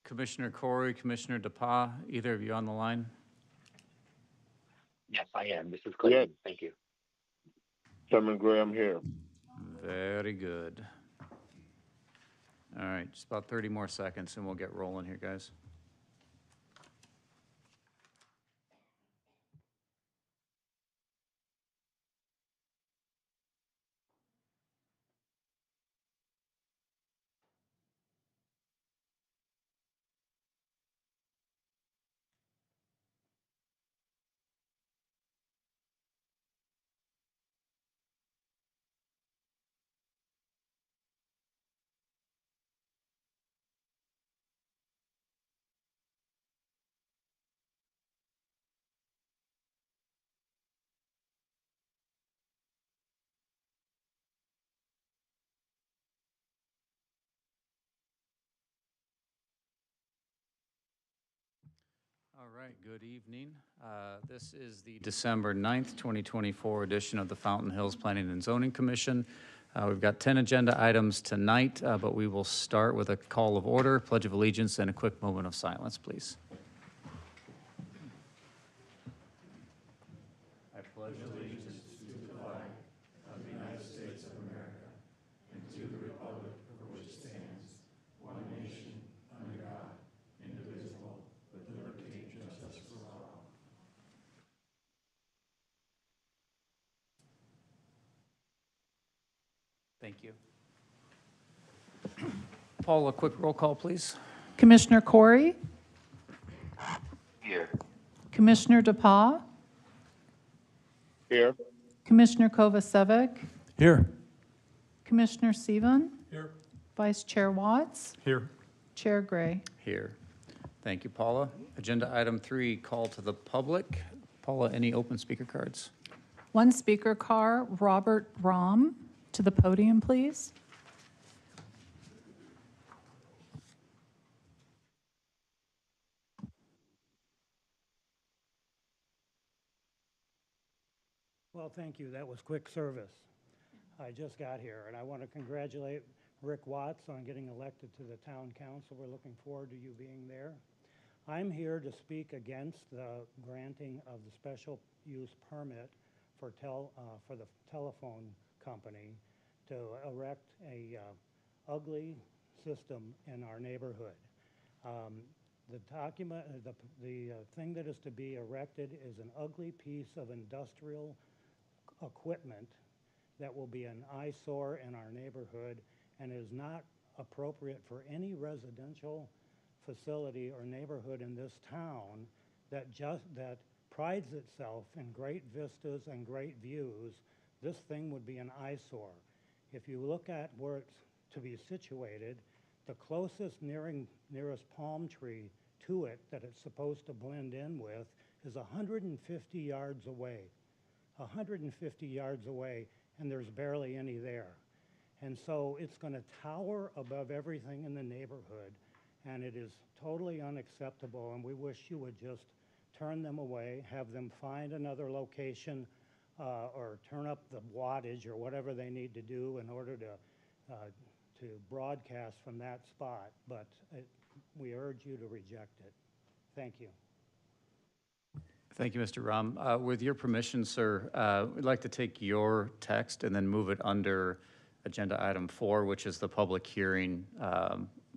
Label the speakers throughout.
Speaker 1: Commissioner Corey, Commissioner DePauw, either of you on the line?
Speaker 2: Yes, I am. This is Clayton.
Speaker 3: Yes.
Speaker 2: Thank you.
Speaker 3: Chairman Graham here.
Speaker 1: Very good. All right, just about 30 more seconds and we'll get rolling here, guys. All right, good evening. This is the December 9th, 2024 edition of the Fountain Hills Planning and Zoning Commission. We've got 10 agenda items tonight, but we will start with a call of order, Pledge of Allegiance, and a quick moment of silence, please. I pledge allegiance to the flag of the United States of America and to the republic for which stands one nation under God, indivisible, with liberty and justice for all. Thank you. Paul, a quick roll call, please.
Speaker 4: Commissioner Corey,
Speaker 2: Here.
Speaker 4: Commissioner DePauw,
Speaker 3: Here.
Speaker 4: Commissioner Kovacevic,
Speaker 5: Here.
Speaker 4: Commissioner Seaven,
Speaker 5: Here.
Speaker 4: Vice Chair Watts,
Speaker 5: Here.
Speaker 4: Chair Gray.
Speaker 1: Here. Thank you, Paula. Agenda item 3, call to the public. Paula, any open speaker cards?
Speaker 4: One speaker car, Robert Rom, to the podium, please.
Speaker 6: Well, thank you. That was quick service. I just got here, and I want to congratulate Rick Watts on getting elected to the town council. We're looking forward to you being there. I'm here to speak against the granting of the special use permit for the telephone company to erect a ugly system in our neighborhood. The document, the thing that is to be erected is an ugly piece of industrial equipment that will be an eyesore in our neighborhood and is not appropriate for any residential facility or neighborhood in this town that prides itself in great vistas and great views. This thing would be an eyesore. If you look at where it's to be situated, the closest nearest palm tree to it that it's supposed to blend in with is 150 yards away. 150 yards away, and there's barely any there. And so it's going to tower above everything in the neighborhood, and it is totally unacceptable, and we wish you would just turn them away, have them find another location, or turn up the wattage or whatever they need to do in order to broadcast from that spot. But we urge you to reject it. Thank you.
Speaker 1: Thank you, Mr. Rom. With your permission, sir, we'd like to take your text and then move it under agenda item 4, which is the public hearing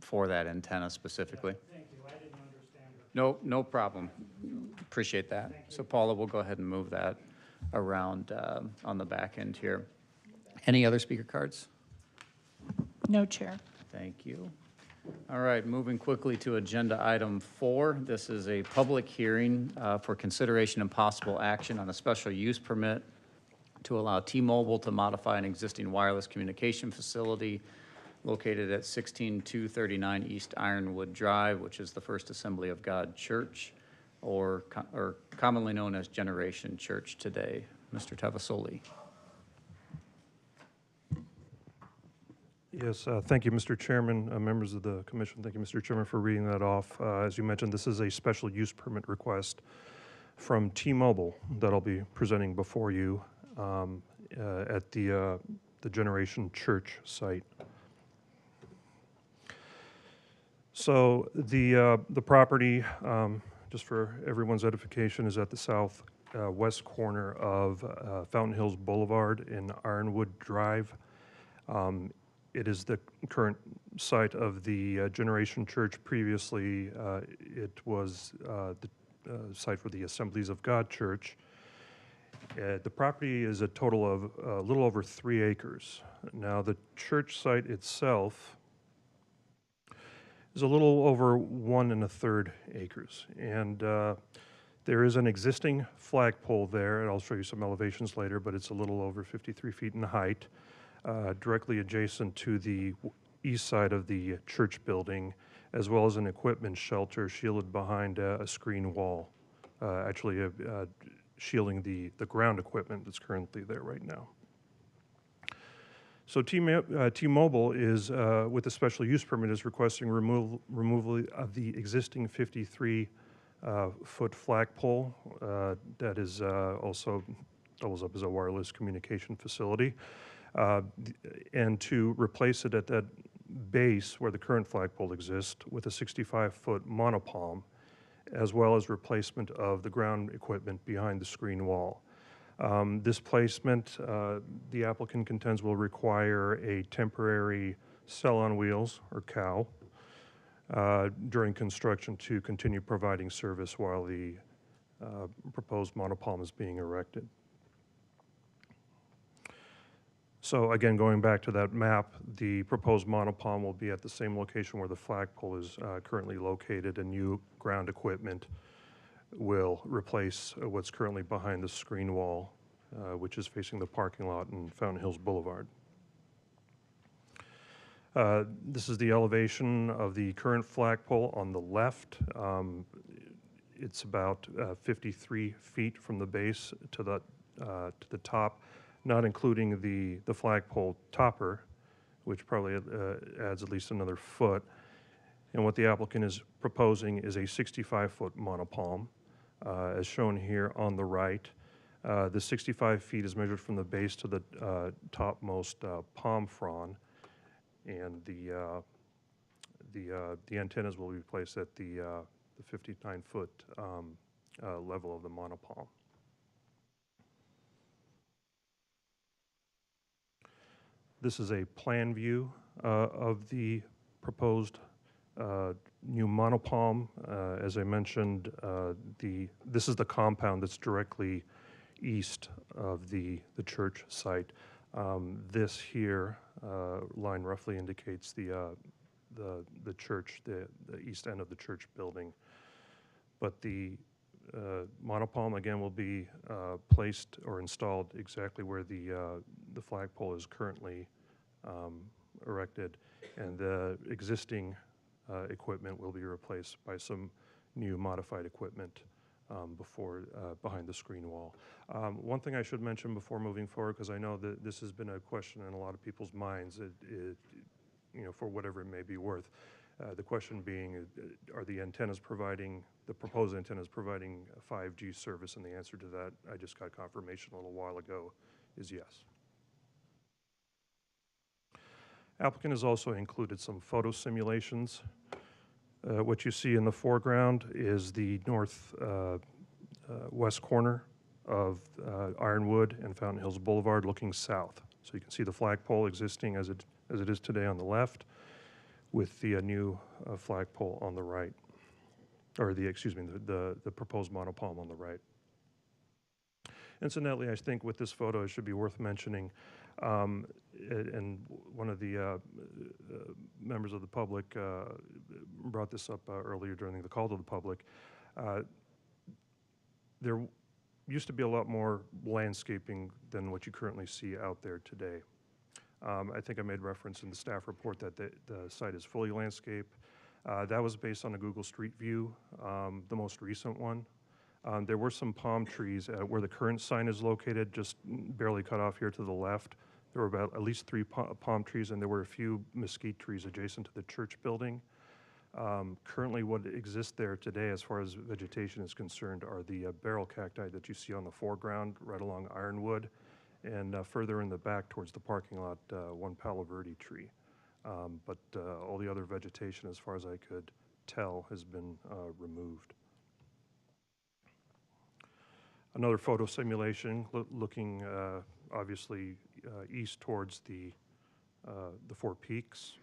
Speaker 1: for that antenna specifically.
Speaker 6: Yeah, thank you. I didn't understand it.
Speaker 1: No problem. Appreciate that. So Paula, we'll go ahead and move that around on the back end here. Any other speaker cards?
Speaker 4: No, Chair.
Speaker 1: Thank you. All right, moving quickly to agenda item 4. This is a public hearing for consideration and possible action on a special use permit to allow T-Mobile to modify an existing wireless communication facility located at 16239 East Ironwood Drive, which is the First Assembly of God Church, or commonly known as Generation Church today. Mr. Tavasoli.
Speaker 5: Yes, thank you, Mr. Chairman, members of the commission. Thank you, Mr. Chairman, for reading that off. As you mentioned, this is a special use permit request from T-Mobile that I'll be presenting before you at the Generation Church site. The property, just for everyone's edification, is at the south west corner of Fountain Hills Boulevard and Ironwood Drive. It is the current site of the Generation Church. Previously, it was the site for the Assemblies of God Church. The property is a total of a little over 3 acres. Now, the church site itself is a little over 1 1/3 acres. And there is an existing flagpole there, and I'll show you some elevations later, but it's a little over 53 feet in height, directly adjacent to the east side of the church building, as well as an equipment shelter shielded behind a screen wall, actually shielding the ground equipment that's currently there right now. So T-Mobile is, with the special use permit, is requesting removal of the existing 53-foot flagpole that is also doubles up as a wireless communication facility, and to replace it at that base where the current flagpole exists with a 65-foot monopalm, as well as replacement of the ground equipment behind the screen wall. This placement, the applicant contends, will require a temporary cell on wheels, or COW, during construction to continue providing service while the proposed monopalm is being erected. So again, going back to that map, the proposed monopalm will be at the same location where the flagpole is currently located, and new ground equipment will replace what's currently behind the screen wall, which is facing the parking lot in Fountain Hills Boulevard. This is the elevation of the current flagpole on the left. It's about 53 feet from the base to the top, not including the flagpole topper, which probably adds at least another foot. And what the applicant is proposing is a 65-foot monopalm, as shown here on the right. The 65 feet is measured from the base to the topmost palm frond, and the antennas will be placed at the 59-foot level of the monopalm. This is a plan view of the proposed new monopalm. As I mentioned, this is the compound that's directly east of the church site. This here line roughly indicates the church, the east end of the church building. But the monopalm again will be placed or installed exactly where the flagpole is currently erected, and the existing equipment will be replaced by some new modified equipment behind the screen wall. One thing I should mention before moving forward, because I know that this has been a question in a lot of people's minds, for whatever it may be worth. The question being, are the proposed antennas providing 5G service? And the answer to that, I just got confirmation a little while ago, is yes. Applicant has also included some photo simulations. What you see in the foreground is the north west corner of Ironwood and Fountain Hills Boulevard looking south. So you can see the flagpole existing as it is today on the left, with the new flagpole on the right, or the proposed monopalm on the right. Incidentally, I think with this photo, it should be worth mentioning, and one of the members of the public brought this up earlier during the call to the public. There used to be a lot more landscaping than what you currently see out there today. I think I made reference in the staff report that the site is fully landscaped. That was based on a Google Street View, the most recent one. There were some palm trees where the current sign is located, just barely cut off here to the left. There were about at least 3 palm trees, and there were a few mesquite trees adjacent to the church building. Currently, what exists there today, as far as vegetation is concerned, are the barrel cacti that you see on the foreground, right along Ironwood, and further in the back towards the parking lot, one Palo Verde tree. But all the other vegetation, as far as I could tell, has been removed. Another photo simulation looking obviously east towards the Four Peaks.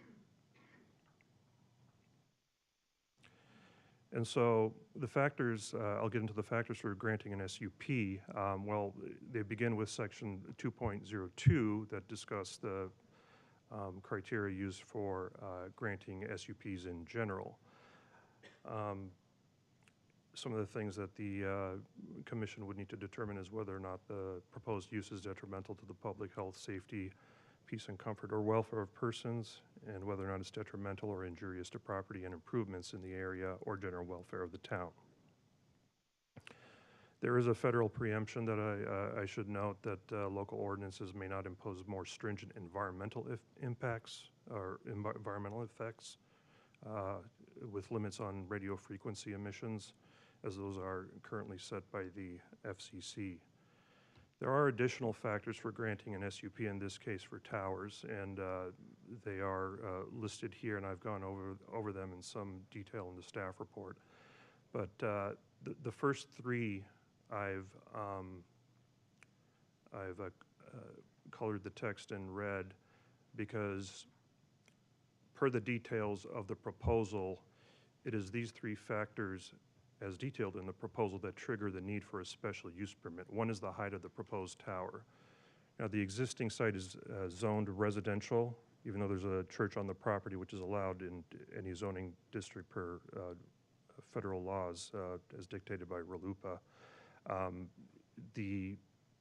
Speaker 5: And so the factors, I'll get into the factors for granting an SUP. Well, they begin with section 2.02 that discuss the criteria used for granting SUPs in general. Some of the things that the commission would need to determine is whether or not the proposed use is detrimental to the public health, safety, peace and comfort or welfare of persons, and whether or not it's detrimental or injurious to property and improvements in the area or general welfare of the town. There is a federal preemption that I should note that local ordinances may not impose more stringent environmental impacts or environmental effects with limits on radio frequency emissions, as those are currently set by the FCC. There are additional factors for granting an SUP, in this case for towers, and they are listed here, and I've gone over them in some detail in the staff report. But the first three, I've colored the text in red because per the details of the proposal, it is these three factors as detailed in the proposal that trigger the need for a special use permit. One is the height of the proposed tower. Now, the existing site is zoned residential, even though there's a church on the property, which is allowed in any zoning district per federal laws as dictated by RLUIPA. The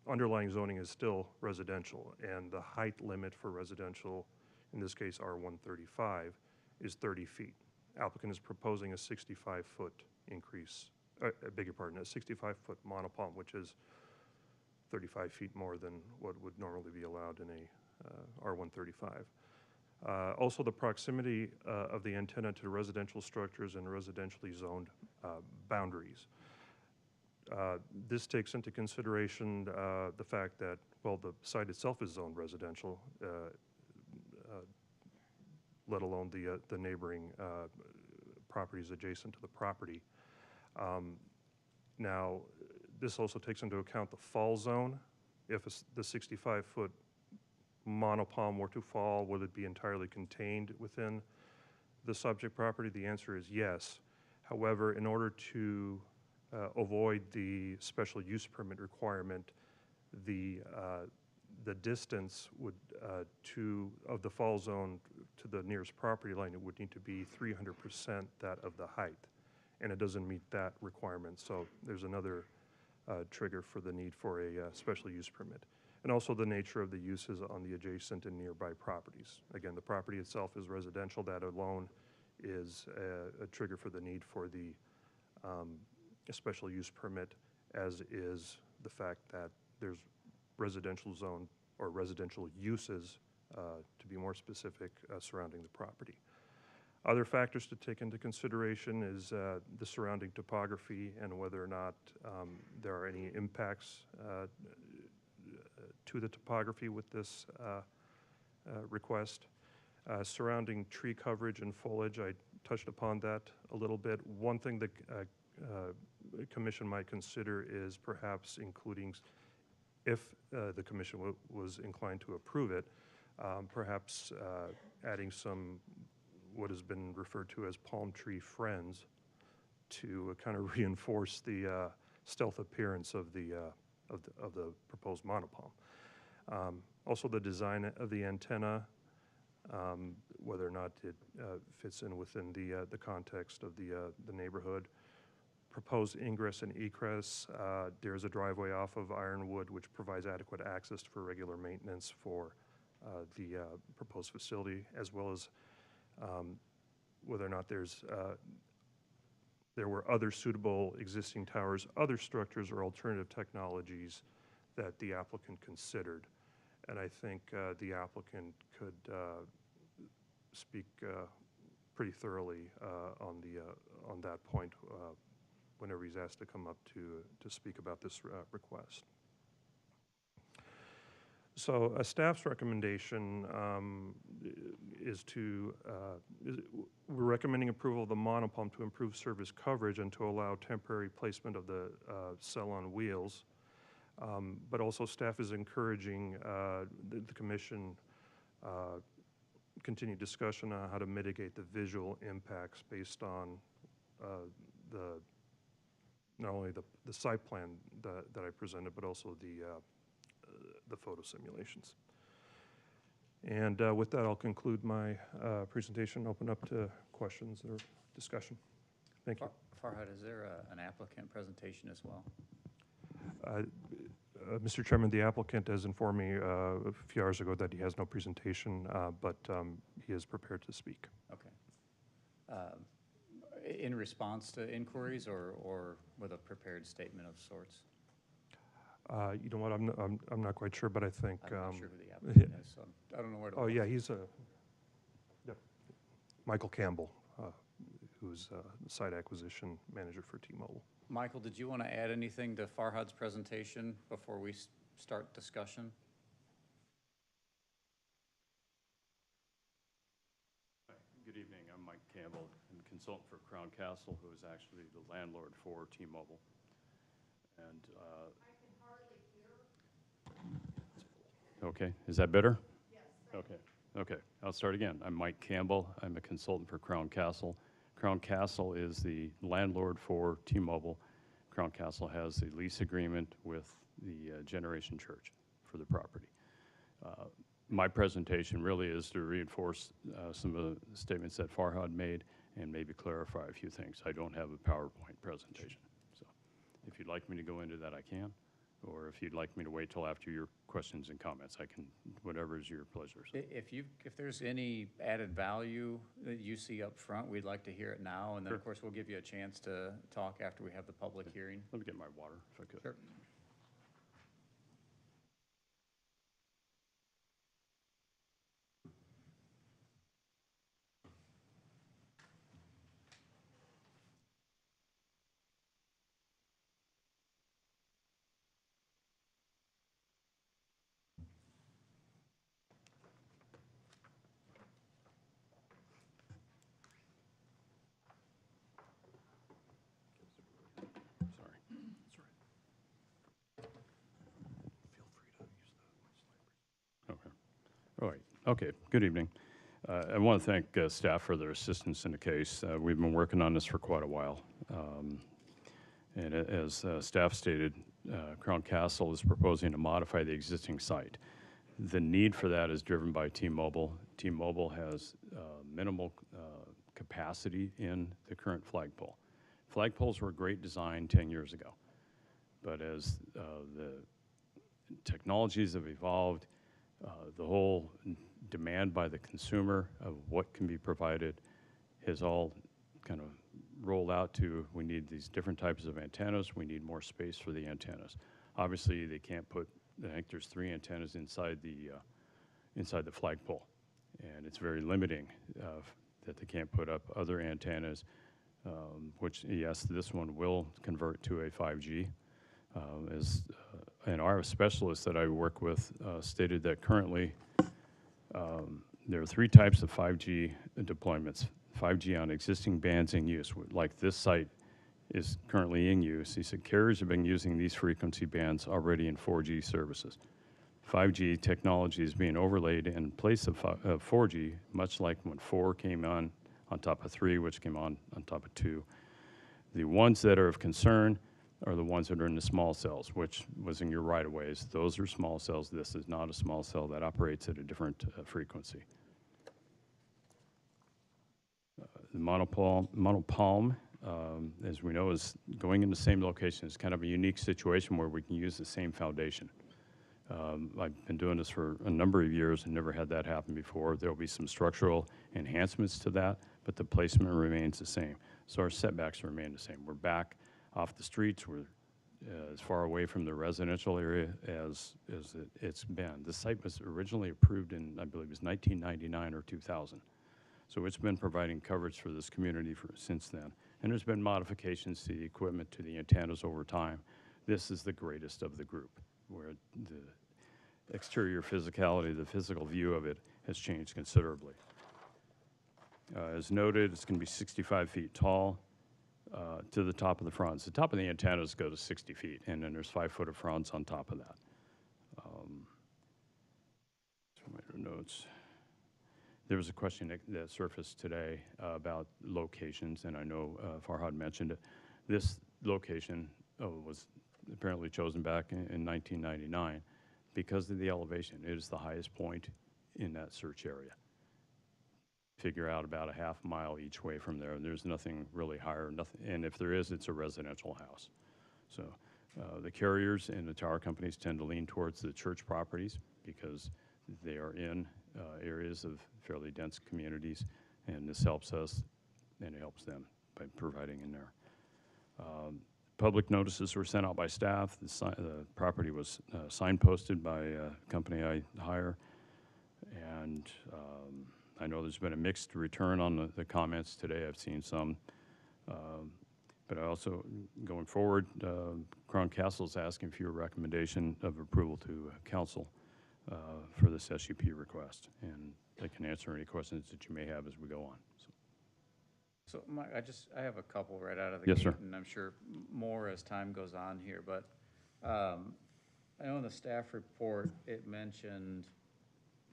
Speaker 5: underlying zoning is still residential, and the height limit for residential, in this case R135, is 30 feet. Applicant is proposing a 65-foot increase, I beg your pardon, a 65-foot monopalm, which is 35 feet more than what would normally be allowed in a R135. Also, the proximity of the antenna to residential structures and residentially zoned boundaries. This takes into consideration the fact that, well, the site itself is zoned residential, let alone the neighboring properties adjacent to the property. Now, this also takes into account the fall zone. If the 65-foot monopalm were to fall, would it be entirely contained within the subject property? The answer is yes. However, in order to avoid the special use permit requirement, the distance would of the fall zone to the nearest property line, it would need to be 300% that of the height, and it doesn't meet that requirement. So there's another trigger for the need for a special use permit. And also the nature of the uses on the adjacent and nearby properties. Again, the property itself is residential. That alone is a trigger for the need for the special use permit, as is the fact that there's residential zone or residential uses, to be more specific, surrounding the property. Other factors to take into consideration is the surrounding topography and whether or not there are any impacts to the topography with this request. Surrounding tree coverage and foliage, I touched upon that a little bit. One thing the commission might consider is perhaps including, if the commission was inclined to approve it, perhaps adding some what has been referred to as palm tree friends to kind of reinforce the stealth appearance of the proposed monopalm. Also, the design of the antenna, whether or not it fits in within the context of the neighborhood. Proposed ingress and egress. There is a driveway off of Ironwood which provides adequate access for regular maintenance for the proposed facility, as well as whether or not there were other suitable existing towers, other structures, or alternative technologies that the applicant considered. And I think the applicant could speak pretty thoroughly on that point whenever he's asked to come up to speak about this request. So a staff's recommendation we're recommending approval of the monopump to improve service coverage and to allow temporary placement of the cell on wheels. But also staff is encouraging the commission continued discussion on how to mitigate the visual impacts based on not only the site plan that I presented, but also the photo simulations. And with that, I'll conclude my presentation, open up to questions or discussion. Thank you.
Speaker 1: Farhad, is there an applicant presentation as well?
Speaker 5: Mr. Chairman, the applicant has informed me a few hours ago that he has no presentation, but he is prepared to speak.
Speaker 1: Okay. In response to inquiries or with a prepared statement of sorts?
Speaker 5: You know what? I'm not quite sure, but I think.
Speaker 1: I'm not sure who the applicant is, so I don't know where to
Speaker 5: Oh
Speaker 1: look.
Speaker 5: yeah, he's Michael Campbell, who's site acquisition manager for T-Mobile.
Speaker 1: Michael, did you want to add anything to Farhad's presentation before we start discussion?
Speaker 2: Hi, good evening. I'm Mike Campbell. I'm a consultant for Crown Castle, who is actually the landlord for T-Mobile. And I can hardly hear. Okay, is that better? Yes. Okay, I'll start again. I'm Mike Campbell. I'm a consultant for Crown Castle. Crown Castle is the landlord for T-Mobile. Crown Castle has the lease agreement with the Generation Church for the property. My presentation really is to reinforce some of the statements that Farhad made and maybe clarify a few things. I don't have a PowerPoint presentation. So if you'd like me to go into that, I can. Or if you'd like me to wait till after your questions and comments, I can, whatever is your pleasure. So.
Speaker 1: If there's any added value that you see up front, we'd like to hear it now, and then
Speaker 2: Sure.
Speaker 1: of course we'll give you a chance to talk after we have the public hearing.
Speaker 2: Let me get my water, if I could.
Speaker 1: Sure.
Speaker 2: Sorry. Okay. All right. Okay. Good evening. I want to thank staff for their assistance in the case. We've been working on this for quite a while. And as staff stated, Crown Castle is proposing to modify the existing site. The need for that is driven by T-Mobile. T-Mobile has minimal capacity in the current flagpole. Flagpoles were a great design 10 years ago. But as the technologies have evolved, the whole demand by the consumer of what can be provided has all kind of rolled out to we need these different types of antennas, we need more space for the antennas. Obviously, they can't put, I think there's 3 antennas inside the flagpole, and it's very limiting that they can't put up other antennas, which, yes, this one will convert to a 5G. And our specialist that I work with stated that currently there are 3 types of 5G deployments. 5G on existing bands in use, like this site is currently in use. He said carriers have been using these frequency bands already in 4G services. 5G technology is being overlaid in place of 4G, much like when 4 came on top of 3, which came on top of 2. The ones that are of concern are the ones that are in the small cells, which was in your right-of-ways. Those are small cells. This is not a small cell that operates at a different frequency. The monopalm, as we know, is going in the same location. It's kind of a unique situation where we can use the same foundation. I've been doing this for a number of years and never had that happen before. There will be some structural enhancements to that, but the placement remains the same. So our setbacks remain the same. We're back off the streets. We're as far away from the residential area as it's been. The site was originally approved in, I believe it was 1999 or 2000. So it's been providing coverage for this community since then. And there's been modifications to the equipment, to the antennas over time. This is the greatest of the group, where exterior physicality, the physical view of it has changed considerably. As noted, it's going to be 65 feet tall to the top of the fronts. The top of the antennas go to 60 feet, and then there's 5 foot of fronts on top of that. Some other notes. There was a question that surfaced today about locations, and I know Farhad mentioned it. This location was apparently chosen back in 1999 because of the elevation. It is the highest point in that search area. Figure out about a half mile each way from there. There's nothing really higher, nothing, and if there is, it's a residential house. So the carriers and the tower companies tend to lean towards the church properties because they are in areas of fairly dense communities, and this helps us and it helps them by providing in there. Public notices were sent out by staff. The property was signposted by a company I hire, and I know there's been a mixed return on the comments today. I've seen some. But I also, going forward, Crown Castle's asking for your recommendation of approval to council for this SUP request. And I can answer any questions that you may have as we go on.
Speaker 1: So Mike, I have a couple right out of the
Speaker 2: Yes,
Speaker 1: gate,
Speaker 2: sir.
Speaker 1: and I'm sure more as time goes on here, but I know in the staff report, it mentioned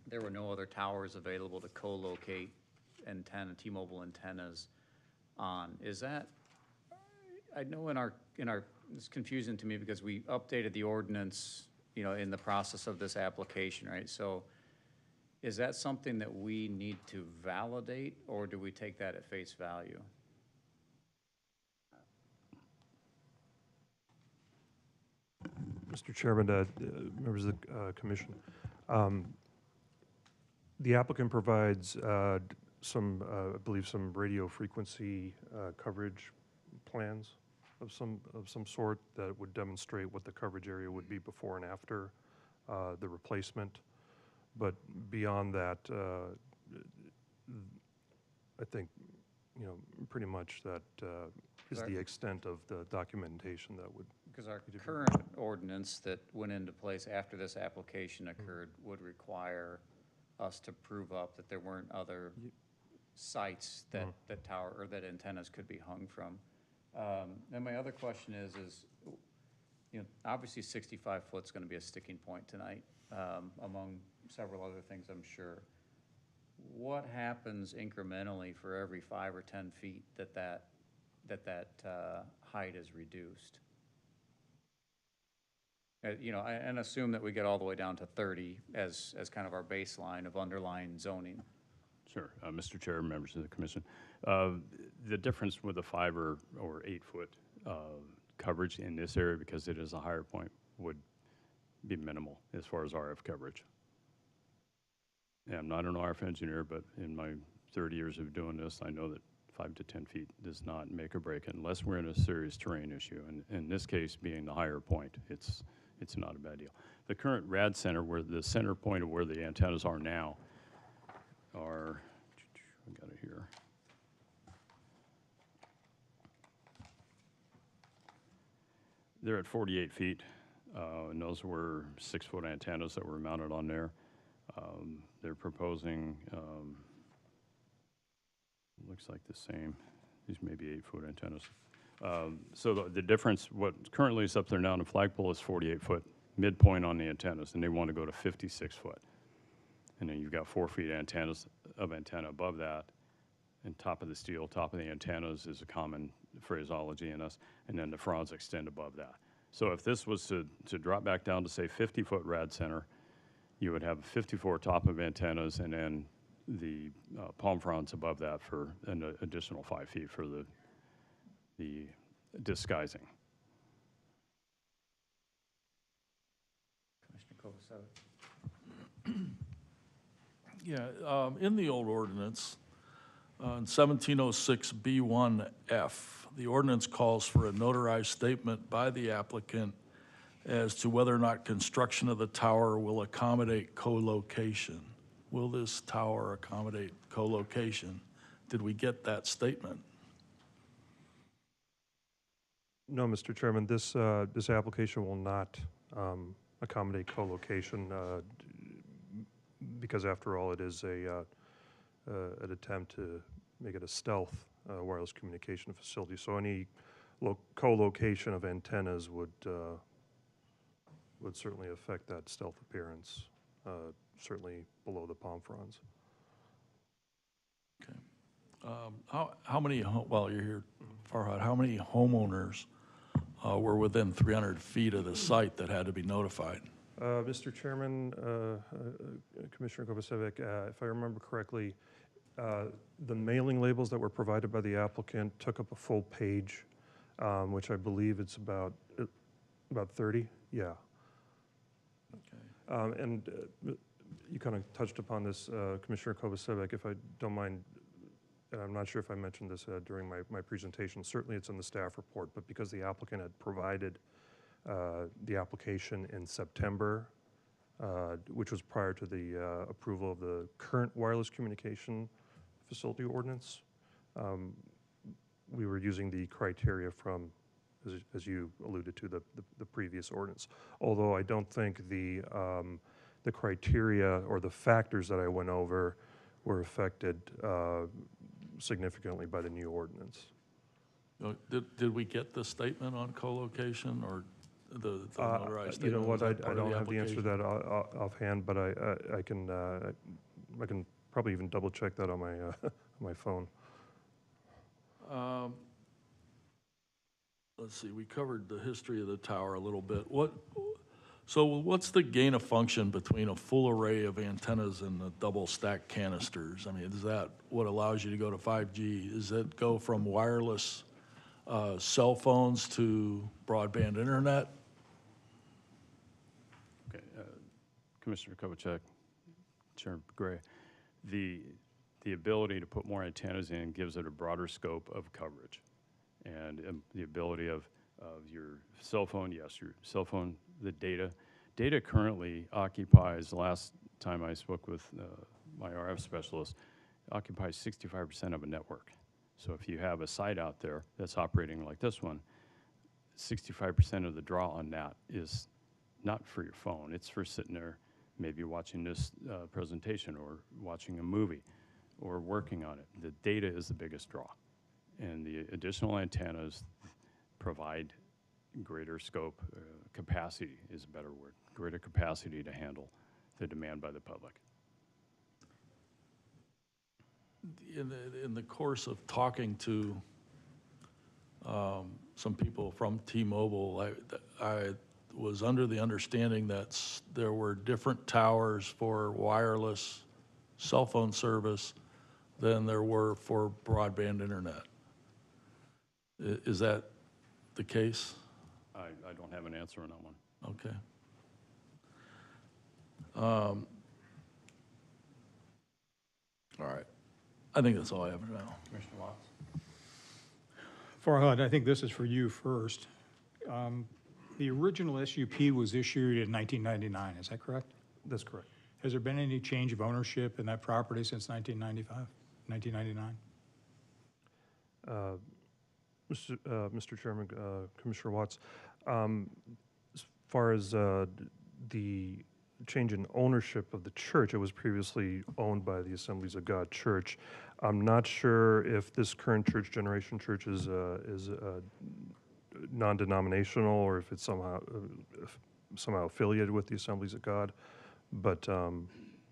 Speaker 1: there were no other towers available to co-locate T-Mobile antennas on. Is that, I know it's confusing to me because we updated the ordinance, in the process of this application, right? So is that something that we need to validate, or do we take that at face value?
Speaker 5: Mr. Chairman, members of the commission, the applicant provides I believe, some radio frequency coverage plans of some sort that would demonstrate what the coverage area would be before and after the replacement. But beyond that, I think, pretty much that is the extent of the documentation that would.
Speaker 1: Because our current ordinance that went into place after this application occurred would require us to prove up that there weren't other sites that that antennas could be hung from. And my other question is obviously 65 foot's going to be a sticking point tonight, among several other things, I'm sure. What happens incrementally for every 5 or 10 feet that height is reduced? And assume that we get all the way down to 30 as kind of our baseline of underlying zoning.
Speaker 2: Sure, Mr. Chair, members of the commission. The difference with a 5 or 8 foot coverage in this area, because it is a higher point, would be minimal as far as RF coverage. And I'm not an RF engineer, but in my 30 years of doing this, I know that 5 to 10 feet does not make or break it unless we're in a serious terrain issue. And in this case, being the higher point, it's not a bad deal. The current rad center, where the center point of where the antennas are now, are, I got it here. They're at 48 feet, and those were 6 foot antennas that were mounted on there. They're proposing, looks like the same. These may be 8 foot antennas. So the difference, what currently is up there now in the flagpole is 48 foot midpoint on the antennas, and they want to go to 56 foot. And then you've got 4 feet antenna above that, and top of the steel, top of the antennas is a common phraseology in us, and then the fronds extend above that. So if this was to drop back down to, say, 50 foot rad center, you would have 54 top of antennas, and then the palm fronds above that for an additional 5 feet for the disguising.
Speaker 1: Commissioner Kovacevic.
Speaker 7: Yeah, in the old ordinance, in 1706B1F, the ordinance calls for a notarized statement by the applicant as to whether or not construction of the tower will accommodate co-location. Will this tower accommodate co-location? Did we get that statement?
Speaker 5: No, Mr. Chairman, this application will not accommodate co-location, because after all, it is an attempt to make it a stealth wireless communication facility. So any co-location of antennas would certainly affect that stealth appearance, certainly below the palm fronds.
Speaker 7: How many, while you're here, Farhad, how many homeowners were within 300 feet of the site that had to be notified?
Speaker 5: Mr. Chairman, Commissioner Kovacevic, if I remember correctly, the mailing labels that were provided by the applicant took up a full page, which I believe it's about 30, yeah.
Speaker 7: Okay.
Speaker 5: And you kind of touched upon this, Commissioner Kovacevic, if I don't mind, and I'm not sure if I mentioned this during my presentation. Certainly it's in the staff report, but because the applicant had provided the application in September, which was prior to the approval of the current wireless communication facility ordinance, we were using the criteria from, as you alluded to, the previous ordinance. Although I don't think the criteria or the factors that I went over were affected significantly by the new ordinance.
Speaker 7: Did we get the statement on co-location or the notarized
Speaker 5: You
Speaker 7: statement?
Speaker 5: know what,
Speaker 7: Was
Speaker 5: I
Speaker 7: that part of
Speaker 5: don't have the answer to
Speaker 7: application?
Speaker 5: that offhand, but I can probably even double check that on my my phone.
Speaker 7: Let's see, we covered the history of the tower a little bit. So what's the gain of function between a full array of antennas and the double stack canisters? I mean, is that what allows you to go to 5G? Does it go from wireless cell phones to broadband internet?
Speaker 2: Okay, Commissioner Kovacek, Chair Gray, the ability to put more antennas in gives it a broader scope of coverage, and the ability of your cell phone, yes, your cell phone, the data. Data currently occupies, last time I spoke with my RF specialist, occupies 65% of a network. So if you have a site out there that's operating like this one, 65% of the draw on that is not for your phone. It's for sitting there, maybe watching this presentation or watching a movie or working on it. The data is the biggest draw. And the additional antennas provide greater scope, capacity is a better word, greater capacity to handle the demand by the public.
Speaker 7: In the course of talking to some people from T-Mobile, I was under the understanding that there were different towers for wireless cell phone service than there were for broadband internet. Is that the case?
Speaker 2: I don't have an answer on that one.
Speaker 7: Okay. All right. I think that's all I have for now.
Speaker 2: Commissioner Watts?
Speaker 8: Farhad, I think this is for you first. The original SUP was issued in 1999, is that correct?
Speaker 5: That's correct.
Speaker 8: Has there been any change of ownership in that property since 1999?
Speaker 5: Mr. Chairman, Commissioner Watts, as far as the change in ownership of the church, it was previously owned by the Assemblies of God Church. I'm not sure if this current church, Generation Church, is non-denominational or if it's somehow affiliated with the Assemblies of God, but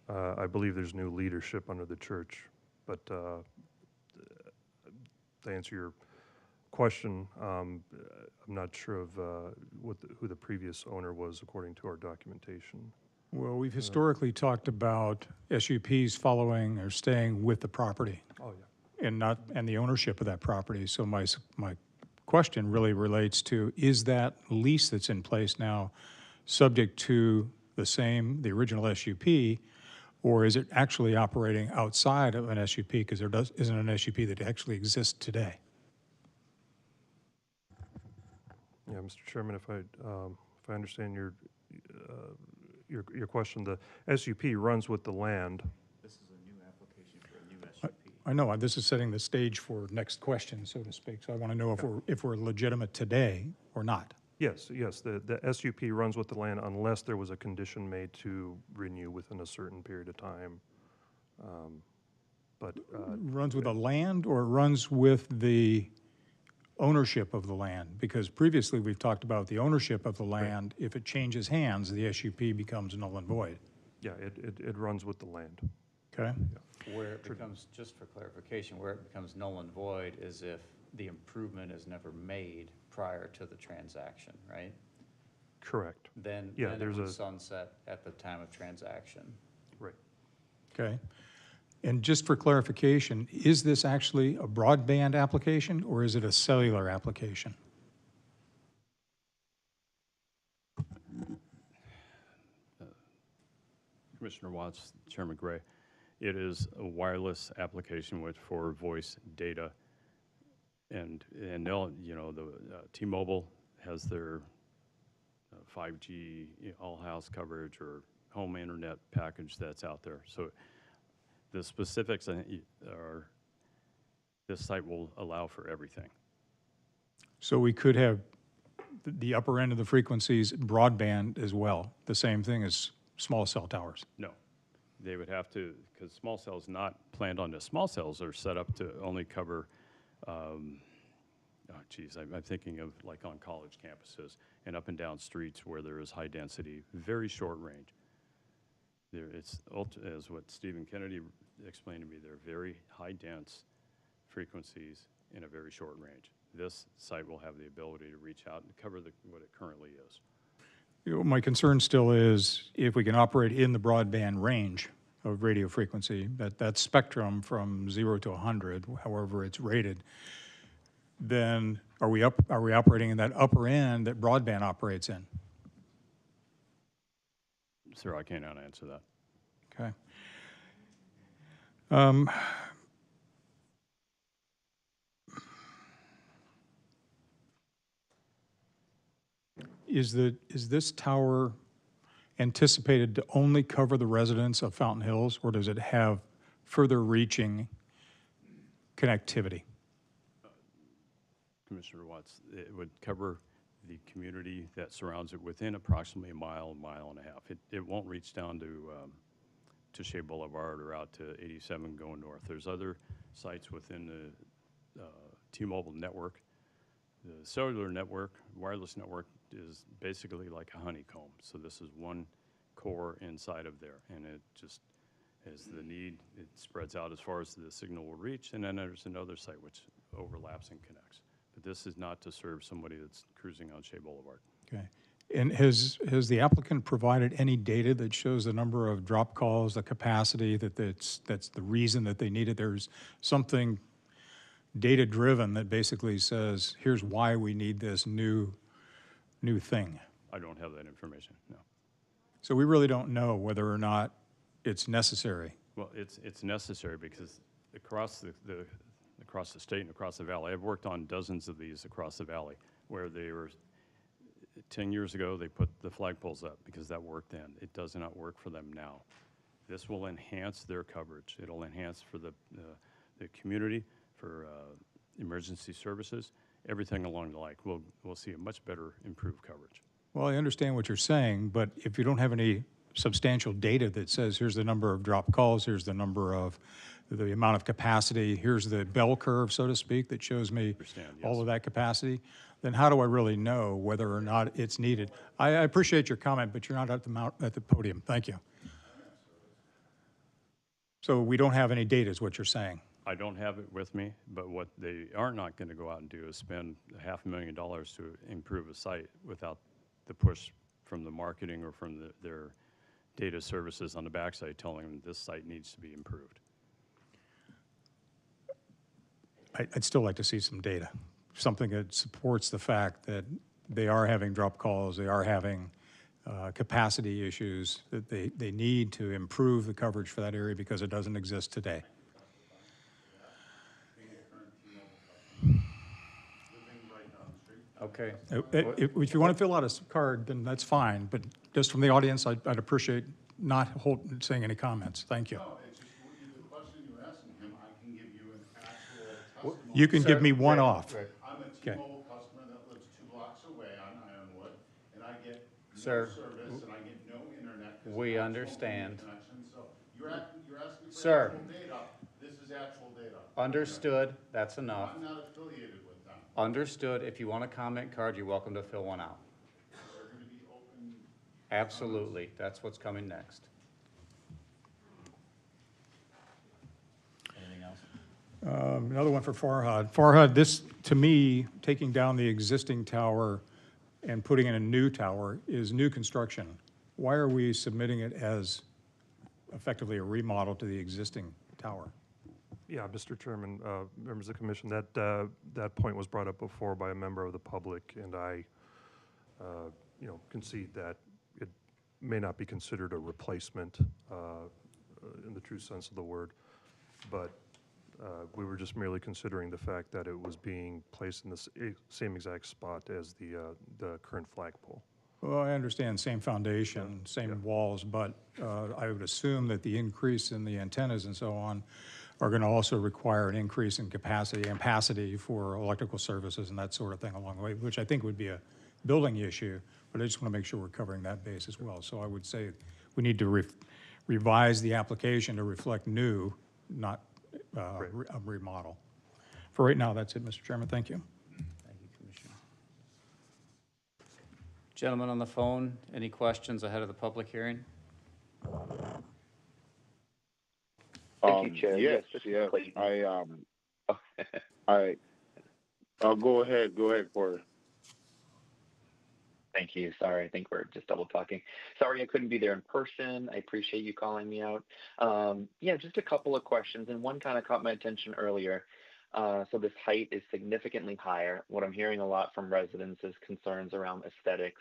Speaker 5: I believe there's new leadership under the church. But to answer your question, I'm not sure of who the previous owner was according to our documentation.
Speaker 8: Well, we've historically talked about SUPs following or staying with the property
Speaker 5: Oh, yeah.
Speaker 8: and the ownership of that property. So my question really relates to, is that lease that's in place now subject to the original SUP, or is it actually operating outside of an SUP because there isn't an SUP that actually exists today?
Speaker 5: Yeah, Mr. Chairman, if I understand your question, the SUP runs with the land.
Speaker 1: This is a new application for a new SUP.
Speaker 8: I know, this is setting the stage for next question, so to speak. So I want to know if we're legitimate today or not.
Speaker 5: Yes, yes, the SUP runs with the land unless there was a condition made to renew within a certain period of time. But,
Speaker 8: Runs with the land or runs with the ownership of the land? Because previously, we've talked about the ownership of the land. If it changes hands, the SUP becomes null and void.
Speaker 5: yeah, it runs with the land.
Speaker 8: Okay?
Speaker 1: Where it becomes, just for clarification, where it becomes null and void is if the improvement is never made prior to the transaction, right?
Speaker 5: Correct,
Speaker 1: Then
Speaker 5: Yeah,
Speaker 1: it
Speaker 5: there's
Speaker 1: would
Speaker 5: a-
Speaker 1: sunset at the time of transaction.
Speaker 5: right.
Speaker 8: Okay. And just for clarification, is this actually a broadband application or is it a cellular application?
Speaker 2: Commissioner Watts, Chairman Gray, it is a wireless application with for voice data. And they'll, you know, the T-Mobile has their 5G all-house coverage or home internet package that's out there. So the specifics are, this site will allow for everything.
Speaker 8: So we could have the upper end of the frequencies broadband as well, the same thing as small cell towers.
Speaker 2: No, they would have to, because small cells not planned on this. Small cells are set up to only cover, I'm thinking of like on college campuses and up and down streets where there is high density, very short range. As what Stephen Kennedy explained to me, they're very high dense frequencies in a very short range. This site will have the ability to reach out and cover what it currently is.
Speaker 8: You know, my concern still is if we can operate in the broadband range of radio frequency, that spectrum from 0 to 100, however it's rated, then are we operating in that upper end that broadband operates in?
Speaker 2: Sir, I cannot answer that.
Speaker 8: Okay. Is this tower anticipated to only cover the residents of Fountain Hills, or does it have further reaching connectivity?
Speaker 2: Commissioner Watts, it would cover the community that surrounds it within approximately a mile and a half. It won't reach down to Shea Boulevard or out to 87 going north. There's other sites within the T-Mobile network. The cellular network, wireless network, is basically like a honeycomb. So this is one core inside of there, and it just, as the need, it spreads out as far as the signal will reach, and then there's another site which overlaps and connects. But this is not to serve somebody that's cruising on Shea Boulevard.
Speaker 8: Okay. And has the applicant provided any data that shows the number of drop calls, the capacity, that's the reason that they need it? There's something data-driven that basically says, here's why we need this new thing.
Speaker 2: I don't have that information, no.
Speaker 8: So we really don't know whether or not it's necessary.
Speaker 2: Well, it's necessary because across the state and across the valley, I've worked on dozens of these across the valley where they were, 10 years ago, they put the flagpoles up because that worked then. It does not work for them now. This will enhance their coverage. It'll enhance for the community, for emergency services, everything along the like. We'll see a much better improved coverage.
Speaker 8: Well, I understand what you're saying, but if you don't have any substantial data that says here's the number of drop calls, here's the number of the amount of capacity, here's the bell curve, so to speak, that shows me all of that capacity, then how do I really know whether or not it's needed? I appreciate your comment, but you're not at the podium. Thank you. So we don't have any data is what you're saying.
Speaker 2: I don't have it with me, but what they are not going to go out and do is spend $500,000 to improve a site without the push from the marketing or from their data services on the backside telling them this site needs to be improved.
Speaker 8: I'd still like to see some data, something that supports the fact that they are having drop calls, they are having capacity issues, that they need to improve the coverage for that area because it doesn't exist today.
Speaker 1: Okay.
Speaker 8: If you want to fill out a card, then that's fine, but just from the audience, I'd appreciate not saying any comments. Thank you.
Speaker 9: No, it's just the question you're asking him, I can give you an actual testimony.
Speaker 8: You can give me one off.
Speaker 9: I'm a T-Mobile customer that lives 2 blocks away on
Speaker 1: Sir,
Speaker 9: service and I get no internet. 'cause
Speaker 1: we
Speaker 9: it's not
Speaker 1: understand.
Speaker 9: connection. So you're asking for
Speaker 1: Sir.
Speaker 9: actual data. This is actual data.
Speaker 1: Understood, that's enough.
Speaker 9: I'm not affiliated with them.
Speaker 1: Understood, if you want a comment card, you're welcome to fill one out.
Speaker 9: They're gonna be open.
Speaker 1: Absolutely, that's what's coming next. Anything else?
Speaker 8: Another one for Farhad. Farhad, this, to me, taking down the existing tower and putting in a new tower is new construction. Why are we submitting it as effectively a remodel to the existing tower?
Speaker 5: Yeah, Mr. Chairman, members of the commission, that point was brought up before by a member of the public, and I, concede that it may not be considered a replacement in the true sense of the word, but we were just merely considering the fact that it was being placed in the same exact spot as the current flagpole.
Speaker 8: Well, I understand same foundation, same walls, but I would assume that the increase in the antennas and so on are going to also require an increase in capacity for electrical services and that sort of thing along the way, which I think would be a building issue, but I just want to make sure we're covering that base as well. So I would say we need to revise the application to reflect new, not a remodel. For right now, that's it, Mr. Chairman. Thank you.
Speaker 1: Thank you, Commissioner. Gentlemen on the phone, any questions ahead of the public hearing?
Speaker 3: Thank you, Chair. Yes. I'll go ahead, Corey.
Speaker 10: Thank you. Sorry, I think we're just double talking. Sorry I couldn't be there in person. I appreciate you calling me out. Yeah, just a couple of questions, and one kind of caught my attention earlier. So this height is significantly higher. What I'm hearing a lot from residents is concerns around aesthetics.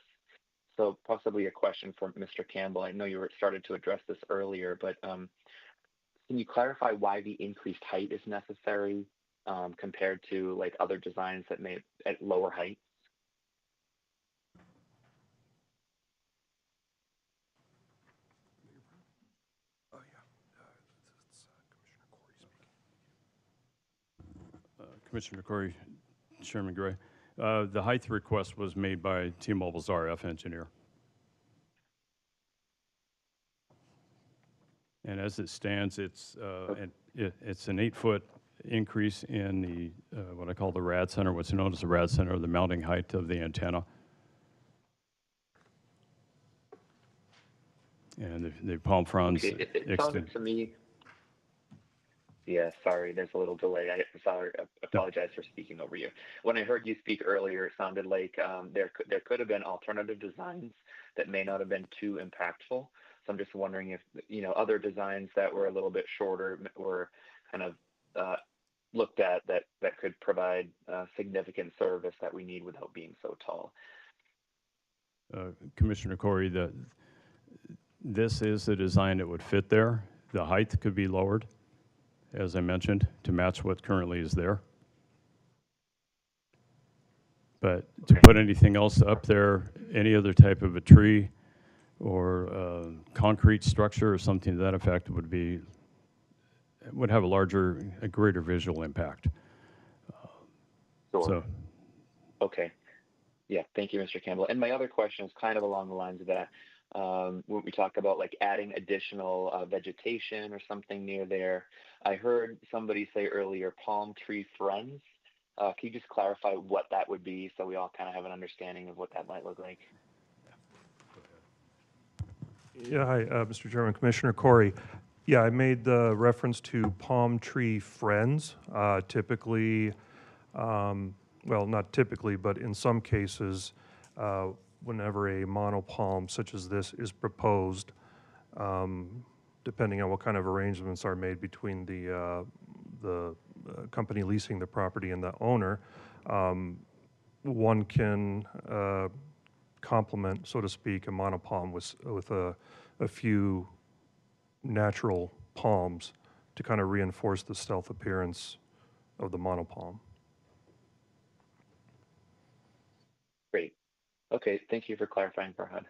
Speaker 10: So possibly a question for Mr. Campbell. I know you started to address this earlier, but can you clarify why the increased height is necessary compared to like other designs that may at lower height?
Speaker 2: Commissioner Corey, Chairman Gray. The height request was made by T-Mobile's RF engineer. And as it stands, it's an 8-foot increase in the what I call the rad center, what's known as the rad center, the mounting height of the antenna. And the palm fronds
Speaker 10: It sounded to me. Yeah, sorry, there's a little delay. I apologize for speaking over you. When I heard you speak earlier, it sounded like there could have been alternative designs that may not have been too impactful. So I'm just wondering if other designs that were a little bit shorter were kind of looked at that could provide significant service that we need without being so tall.
Speaker 2: Commissioner Corey, this is the design that would fit there. The height could be lowered, as I mentioned, to match what currently is there. But to put anything else up there, any other type of a tree or concrete structure or something to that effect would have a greater visual impact.
Speaker 10: Sure.
Speaker 2: So.
Speaker 10: Okay. Yeah, thank you, Mr. Campbell. And my other question is kind of along the lines of that. When we talk about like adding additional vegetation or something near there, I heard somebody say earlier palm tree friends. Can you just clarify what that would be so we all kind of have an understanding of what that might look like?
Speaker 5: Yeah, hi, Mr. Chairman, Commissioner Corey. Yeah, I made the reference to palm tree friends. Typically, well, not typically, but in some cases, whenever a monopalm such as this is proposed, depending on what kind of arrangements are made between the company leasing the property and the owner, one can complement, so to speak, a monopalm with a few natural palms to kind of reinforce the stealth appearance of the monopalm.
Speaker 10: Great. Okay, thank you for clarifying, Farhad.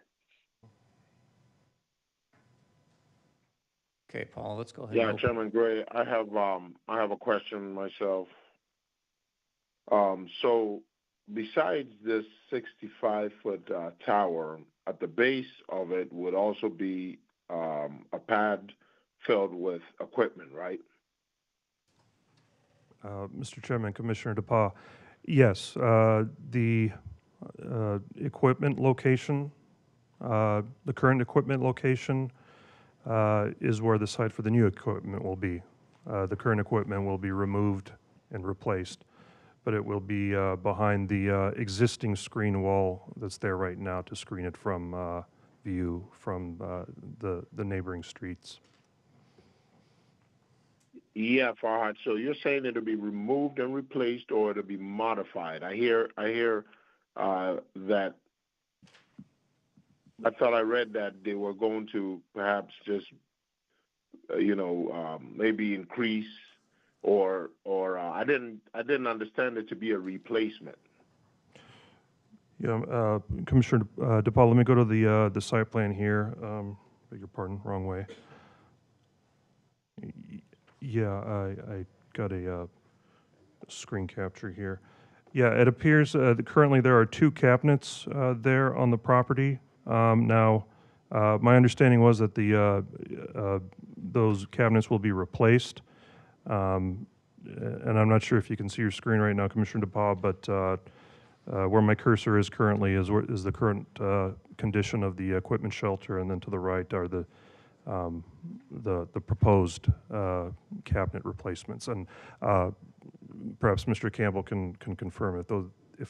Speaker 1: Okay, Paul, let's go ahead.
Speaker 3: Yeah, Chairman Gray, I have a question myself. So besides this 65-foot tower, at the base of it would also be a pad filled with equipment, right?
Speaker 5: Mr. Chairman, Commissioner DePaul, yes, the equipment location, the current equipment location is where the site for the new equipment will be. The current equipment will be removed and replaced, but it will be behind the existing screen wall that's there right now to screen it from view from the neighboring streets.
Speaker 3: Yeah, Farhad. So you're saying it'll be removed and replaced, or it'll be modified? I hear that. I thought I read that they were going to perhaps just, maybe increase, or I didn't understand it to be a replacement.
Speaker 5: Yeah, Commissioner DePaul, let me go to the site plan here. Beg your pardon, wrong way. Yeah, I got a screen capture here. Yeah, it appears that currently there are 2 cabinets there on the property. Now, my understanding was that those cabinets will be replaced. And I'm not sure if you can see your screen right now, Commissioner DePaul, but where my cursor is currently is the current condition of the equipment shelter, and then to the right are the proposed cabinet replacements. And perhaps Mr. Campbell can confirm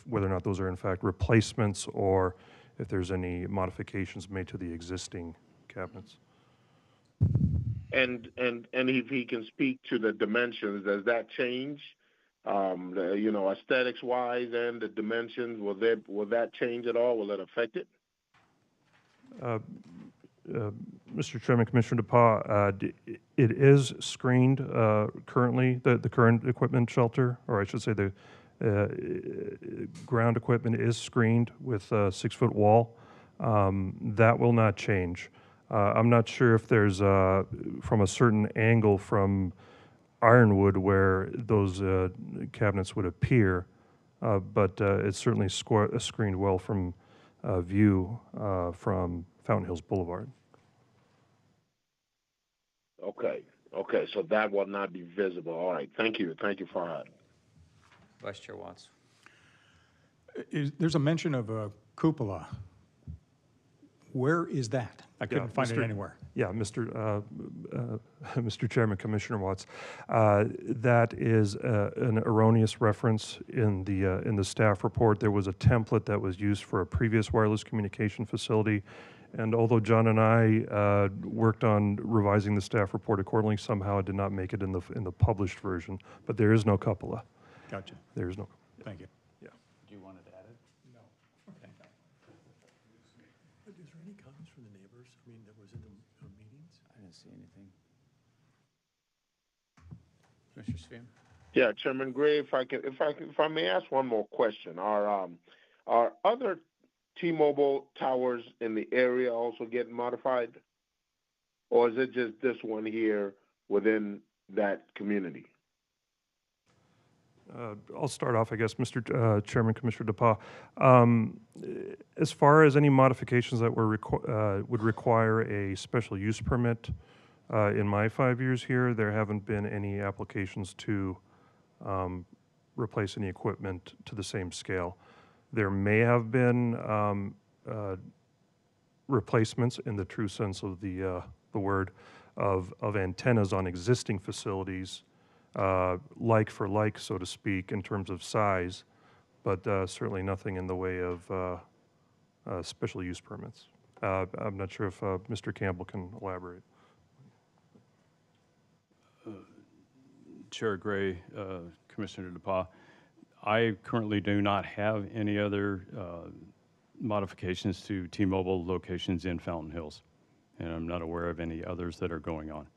Speaker 5: whether or not those are in fact replacements, or if there's any modifications made to the existing cabinets.
Speaker 3: And if he can speak to the dimensions, does that change? Aesthetics wise and the dimensions, will that change at all? Will it affect it?
Speaker 5: Mr. Chairman, Commissioner DePaul, it is screened currently, the current equipment shelter, or I should say the ground equipment is screened with a 6-foot wall. That will not change. I'm not sure if there's, from a certain angle from Ironwood where those cabinets would appear, but it's certainly screened well from view from Fountain Hills Boulevard.
Speaker 3: Okay, so that will not be visible. All right, thank you, Farhad.
Speaker 1: Vice Chair Watts.
Speaker 8: There's a mention of a cupola. Where is that? I couldn't find it anywhere.
Speaker 5: Yeah, Mr. Chairman, Commissioner Watts, that is an erroneous reference in the staff report. There was a template that was used for a previous wireless communication facility, and although John and I worked on revising the staff report accordingly, somehow it did not make it in the published version. But there is no cupola.
Speaker 8: Gotcha.
Speaker 5: There is no.
Speaker 8: Thank you.
Speaker 5: Yeah.
Speaker 1: Do you want it added?
Speaker 8: No. Okay.
Speaker 11: Is there any comments from the neighbors? I mean, that was in the meetings?
Speaker 1: I didn't see anything. Commissioner Spham?
Speaker 3: Yeah, Chairman Gray, if I may ask one more question. Are other T-Mobile towers in the area also getting modified, or is it just this one here within that community?
Speaker 5: I'll start off, I guess, Mr. Chairman, Commissioner DePaul. As far as any modifications that would require a special use permit, in my 5 years here, there haven't been any applications to replace any equipment to the same scale. There may have been replacements in the true sense of the word of antennas on existing facilities, like for like, so to speak, in terms of size, but certainly nothing in the way of special use permits. I'm not sure if Mr. Campbell can elaborate.
Speaker 2: Chair Gray, Commissioner DePaul, I currently do not have any other modifications to T-Mobile locations in Fountain Hills, and I'm not aware of any others that are going on.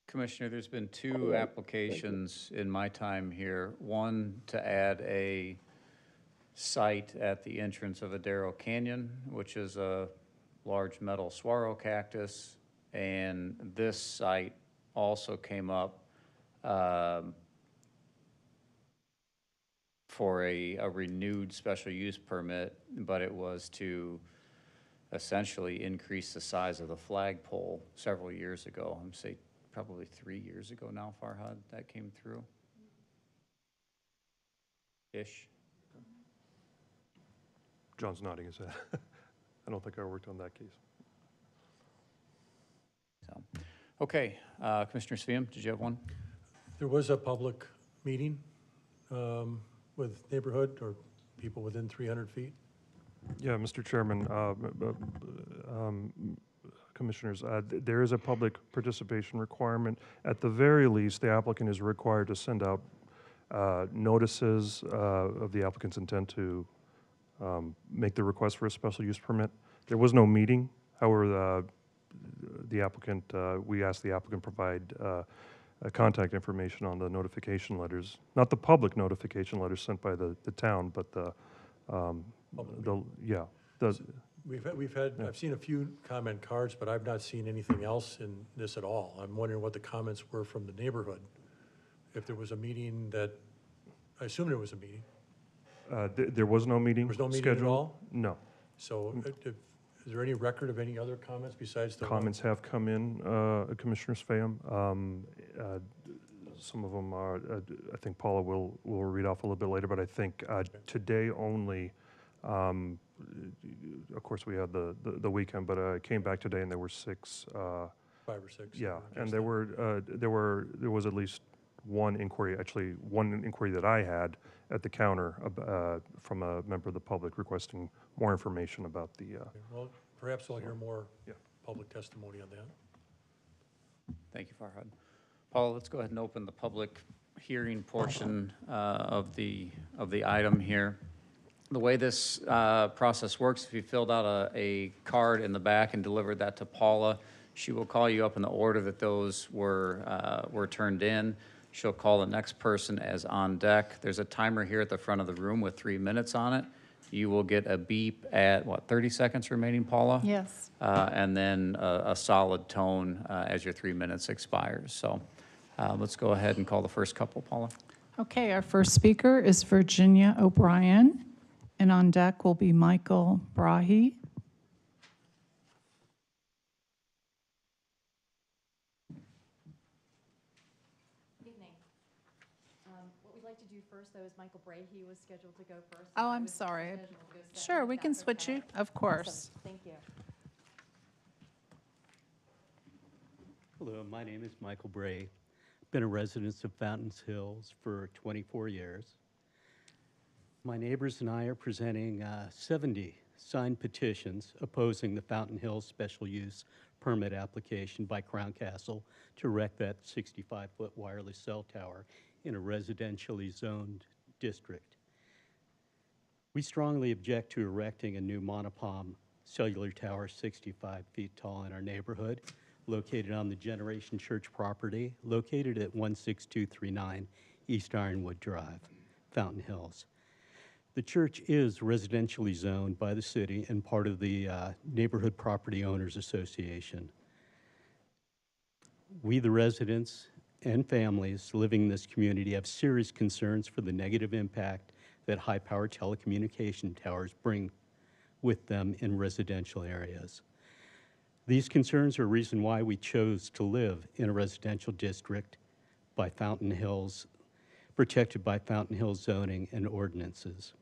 Speaker 1: Commissioner, there's been 2 applications in my time here. One to add a site at the entrance of Adero Canyon, which is a large metal saguaro cactus, and this site also came up for a renewed special use permit, but it was to essentially increase the size of the flagpole several years ago. I'm say probably 3 years ago now, Farhad, that came through. Ish.
Speaker 5: John's nodding his head. I don't think I worked on that case.
Speaker 1: So, okay, Commissioner Sveum, did you have one?
Speaker 11: There was a public meeting with neighborhood or people within 300 feet.
Speaker 5: Yeah, Mr. Chairman, Commissioners, there is a public participation requirement. At the very least, the applicant is required to send out notices of the applicant's intent to make the request for a special use permit. There was no meeting. However, the applicant, we asked the applicant provide contact information on the notification letters, not the public notification letters sent by the town, but
Speaker 11: I've seen a few comment cards, but I've not seen anything else in this at all. I'm wondering what the comments were from the neighborhood. If there was a meeting that, I assume there was a meeting.
Speaker 5: There was no meeting
Speaker 11: There was no meeting
Speaker 5: scheduled.
Speaker 11: at all?
Speaker 5: No.
Speaker 11: So is there any record of any other comments besides the one?
Speaker 5: Comments have come in, Commissioner Sveum. Some of them are, I think Paula will read off a little bit later, but I think today only, of course, we had the weekend, but I came back today and there were 6.
Speaker 11: 5 or 6.
Speaker 5: Yeah, and there was at least one inquiry, actually one inquiry that I had at the counter from a member of the public requesting more information about the.
Speaker 11: Well, perhaps I'll hear more
Speaker 5: Yeah.
Speaker 11: public testimony on that.
Speaker 1: Thank you, Farhad. Paula, let's go ahead and open the public hearing portion of the item here. The way this process works, if you filled out a card in the back and delivered that to Paula, she will call you up in the order that those were turned in. She'll call the next person as on deck. There's a timer here at the front of the room with 3 minutes on it. You will get a beep at, 30 seconds remaining, Paula?
Speaker 4: Yes.
Speaker 1: And then a solid tone as your 3 minutes expires. So let's go ahead and call the first couple, Paula.
Speaker 4: Okay, our first speaker is Virginia O'Brien, and on deck will be Michael Brahe.
Speaker 12: What we'd like to do first, though, is Michael Brahe was scheduled to go first.
Speaker 4: Oh,
Speaker 12: I
Speaker 4: I'm
Speaker 12: was
Speaker 4: sorry.
Speaker 12: scheduled to go second,
Speaker 4: Sure,
Speaker 12: if
Speaker 4: we can
Speaker 12: that's
Speaker 4: switch
Speaker 12: okay.
Speaker 4: you, of course.
Speaker 12: Awesome. Thank you.
Speaker 13: Hello, my name is Michael Bray. Been a resident of Fountains Hills for 24 years. My neighbors and I are presenting 70 signed petitions opposing the Fountain Hills special use permit application by Crown Castle to erect that 65-foot wireless cell tower in a residentially zoned district. We strongly object to erecting a new monopom cellular tower 65 feet tall in our neighborhood, located on the Generation Church property, located at 16239 East Ironwood Drive, Fountain Hills. The church is residentially zoned by the city and part of the Neighborhood Property Owners Association. We, the residents and families living in this community, have serious concerns for the negative impact that high-power telecommunication towers bring with them in residential areas. These concerns are a reason why we chose to live in a residential district by Fountain Hills, protected by Fountain Hills zoning and ordinances.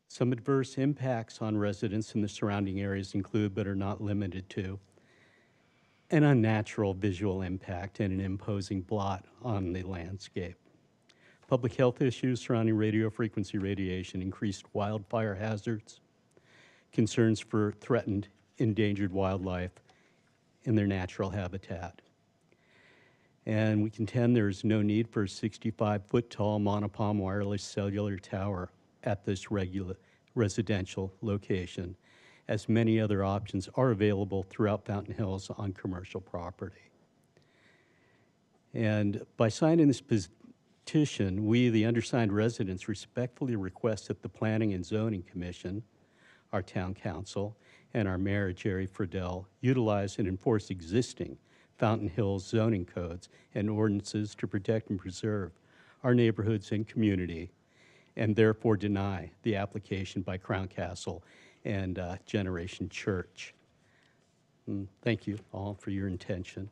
Speaker 13: Some adverse impacts on residents in the surrounding areas include, but are not limited to, an unnatural visual impact and an imposing blot on the landscape. Public health issues surrounding radio frequency radiation, increased wildfire hazards, concerns for threatened, endangered wildlife in their natural habitat. And we contend there is no need for a 65-foot tall monopom wireless cellular tower at this residential location, as many other options are available throughout Fountain Hills on commercial property. And by signing this petition, we, the undersigned residents, respectfully request that the Planning and Zoning Commission, our town council, and our mayor, Jerry Friedel, utilize and enforce existing Fountain Hills zoning codes and ordinances to protect and preserve our neighborhoods and community and therefore deny the application by Crown Castle and Generation Church. Thank you all for your attention.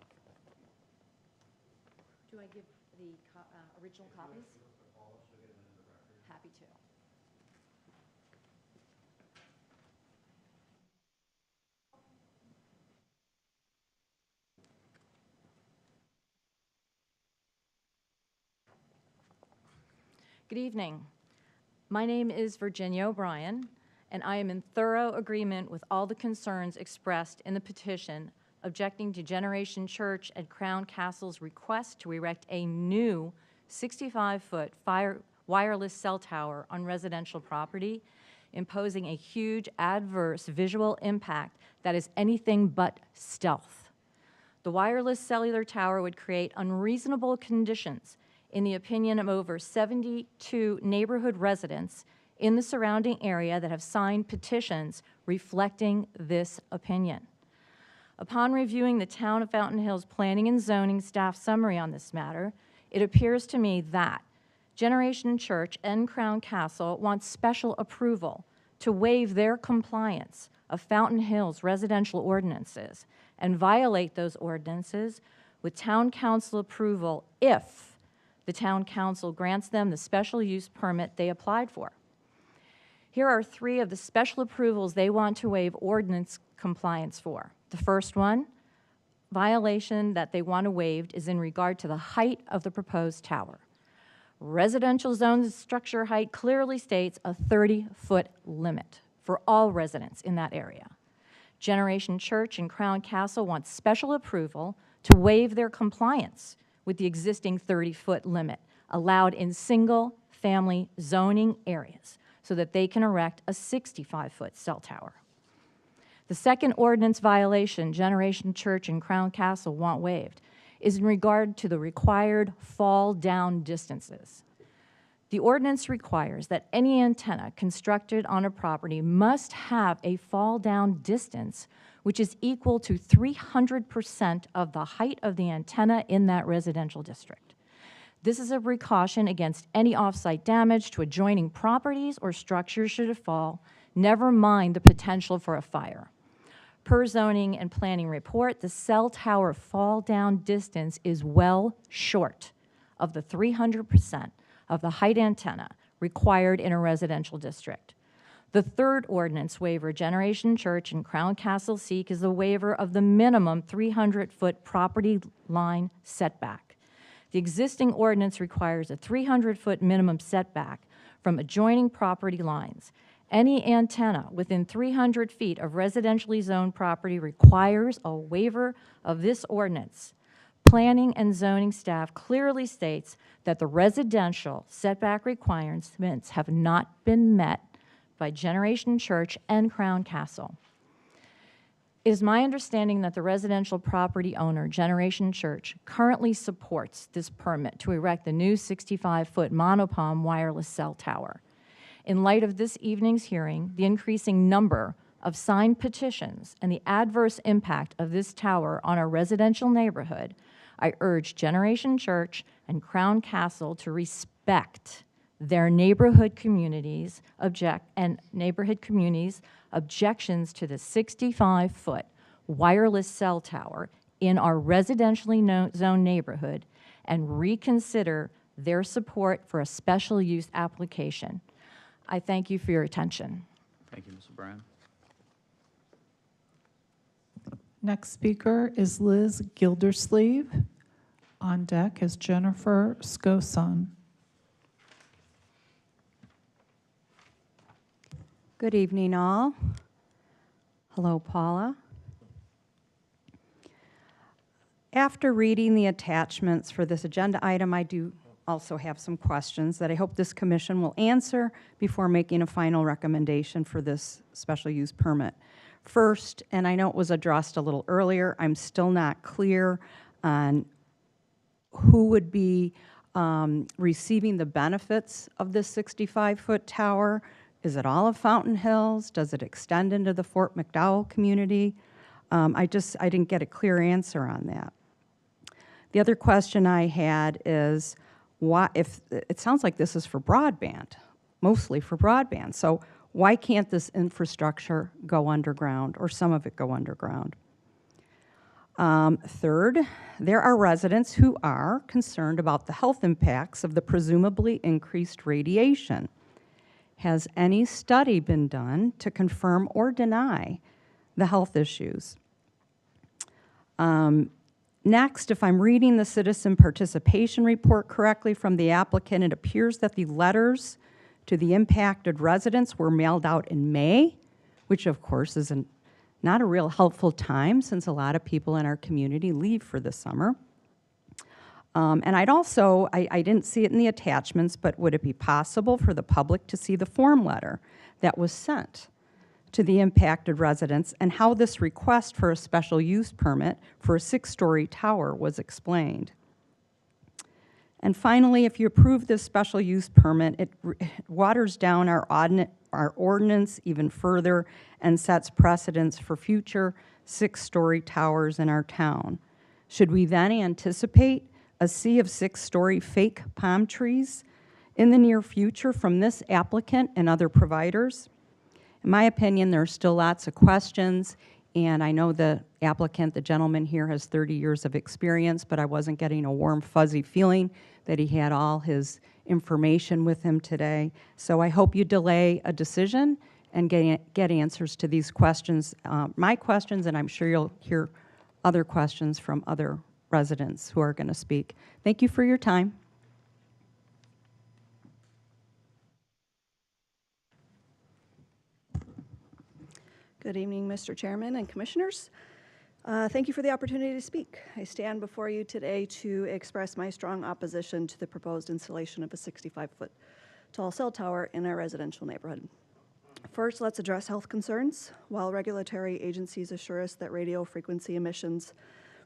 Speaker 12: Do I give the original copies? Happy to. Good evening. My name is Virginia O'Brien, and I am in thorough agreement with all the concerns expressed in the petition objecting to Generation Church and Crown Castle's request to erect a new 65-foot wireless cell tower on residential property, imposing a huge adverse visual impact that is anything but stealth. The wireless cellular tower would create unreasonable conditions in the opinion of over 72 neighborhood residents in the surrounding area that have signed petitions reflecting this opinion. Upon reviewing the Town of Fountain Hills Planning and Zoning staff summary on this matter, it appears to me that Generation Church and Crown Castle want special approval to waive their compliance of Fountain Hills residential ordinances and violate those ordinances with Town Council approval if the Town Council grants them the special use permit they applied for. Here are 3 of the special approvals they want to waive ordinance compliance for. The first one, violation that they want to waive, is in regard to the height of the proposed tower. Residential zone structure height clearly states a 30-foot limit for all residents in that area. Generation Church and Crown Castle want special approval to waive their compliance with the existing 30-foot limit allowed in single-family zoning areas so that they can erect a 65-foot cell tower. The second ordinance violation Generation Church and Crown Castle want waived is in regard to the required fall-down distances. The ordinance requires that any antenna constructed on a property must have a fall-down distance which is equal to 300% of the height of the antenna in that residential district. This is a precaution against any off-site damage to adjoining properties or structures should it fall, never mind the potential for a fire. Per zoning and planning report, the cell tower fall-down distance is well short of the 300% of the height antenna required in a residential district. The third ordinance waiver Generation Church and Crown Castle seek is the waiver of the minimum 300-foot property line setback. The existing ordinance requires a 300-foot minimum setback from adjoining property lines. Any antenna within 300 feet of residentially zoned property requires a waiver of this ordinance. Planning and zoning staff clearly states that the residential setback requirements have not been met by Generation Church and Crown Castle. It is my understanding that the residential property owner, Generation Church, currently supports this permit to erect the new 65-foot monopom wireless cell tower. In light of this evening's hearing, the increasing number of signed petitions, and the adverse impact of this tower on our residential neighborhood, I urge Generation Church and Crown Castle to respect their neighborhood communities' objections to the 65-foot wireless cell tower in our residentially zoned neighborhood and reconsider their support for a special use application. I thank you for your attention.
Speaker 1: Thank you, Ms. O'Brien.
Speaker 4: Next speaker is Liz Gildersleeve. On deck is Jennifer Scoson.
Speaker 14: Good evening, all. Hello, Paula. After reading the attachments for this agenda item, I do also have some questions that I hope this commission will answer before making a final recommendation for this special use permit. First, and I know it was addressed a little earlier, I'm still not clear on who would be receiving the benefits of this 65-foot tower. Is it all of Fountain Hills? Does it extend into the Fort McDowell community? I didn't get a clear answer on that. The other question I had is, why, if it sounds like this is for broadband, mostly for broadband. So why can't this infrastructure go underground, or some of it go underground? Third, there are residents who are concerned about the health impacts of the presumably increased radiation. Has any study been done to confirm or deny the health issues? Next, if I'm reading the citizen participation report correctly from the applicant, it appears that the letters to the impacted residents were mailed out in May, which of course is not a real helpful time since a lot of people in our community leave for the summer. And I didn't see it in the attachments, but would it be possible for the public to see the form letter that was sent to the impacted residents and how this request for a special use permit for a 6-story tower was explained? And finally, if you approve this special use permit, it waters down our ordinance even further and sets precedents for future 6-story towers in our town. Should we then anticipate a sea of 6-story fake palm trees in the near future from this applicant and other providers? In my opinion, there are still lots of questions, and I know the applicant, the gentleman here, has 30 years of experience, but I wasn't getting a warm, fuzzy feeling that he had all his information with him today. So I hope you delay a decision and get answers to these questions, my questions, and I'm sure you'll hear other questions from other residents who are going to speak. Thank you for your time.
Speaker 15: Good evening, Mr. Chairman and Commissioners. Thank you for the opportunity to speak. I stand before you today to express my strong opposition to the proposed installation of a 65-foot tall cell tower in our residential neighborhood. First, let's address health concerns. While regulatory agencies assure us that radio frequency emissions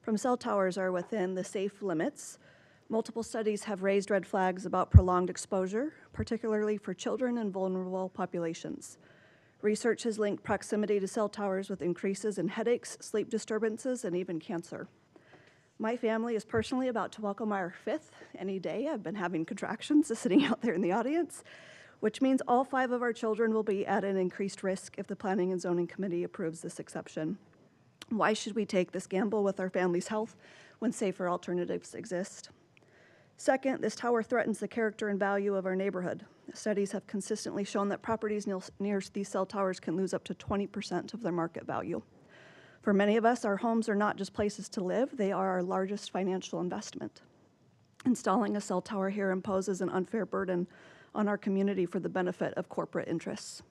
Speaker 15: from cell towers are within the safe limits, multiple studies have raised red flags about prolonged exposure, particularly for children and vulnerable populations. Research has linked proximity to cell towers with increases in headaches, sleep disturbances, and even cancer. My family is personally about to welcome our 5th any day. I've been having contractions sitting out there in the audience, which means all 5 of our children will be at an increased risk if the Planning and Zoning Committee approves this exception. Why should we take this gamble with our family's health when safer alternatives exist? Second, this tower threatens the character and value of our neighborhood. Studies have consistently shown that properties near these cell towers can lose up to 20% of their market value. For many of us, our homes are not just places to live, they are our largest financial investment. Installing a cell tower here imposes an unfair burden on our community for the benefit of corporate interests.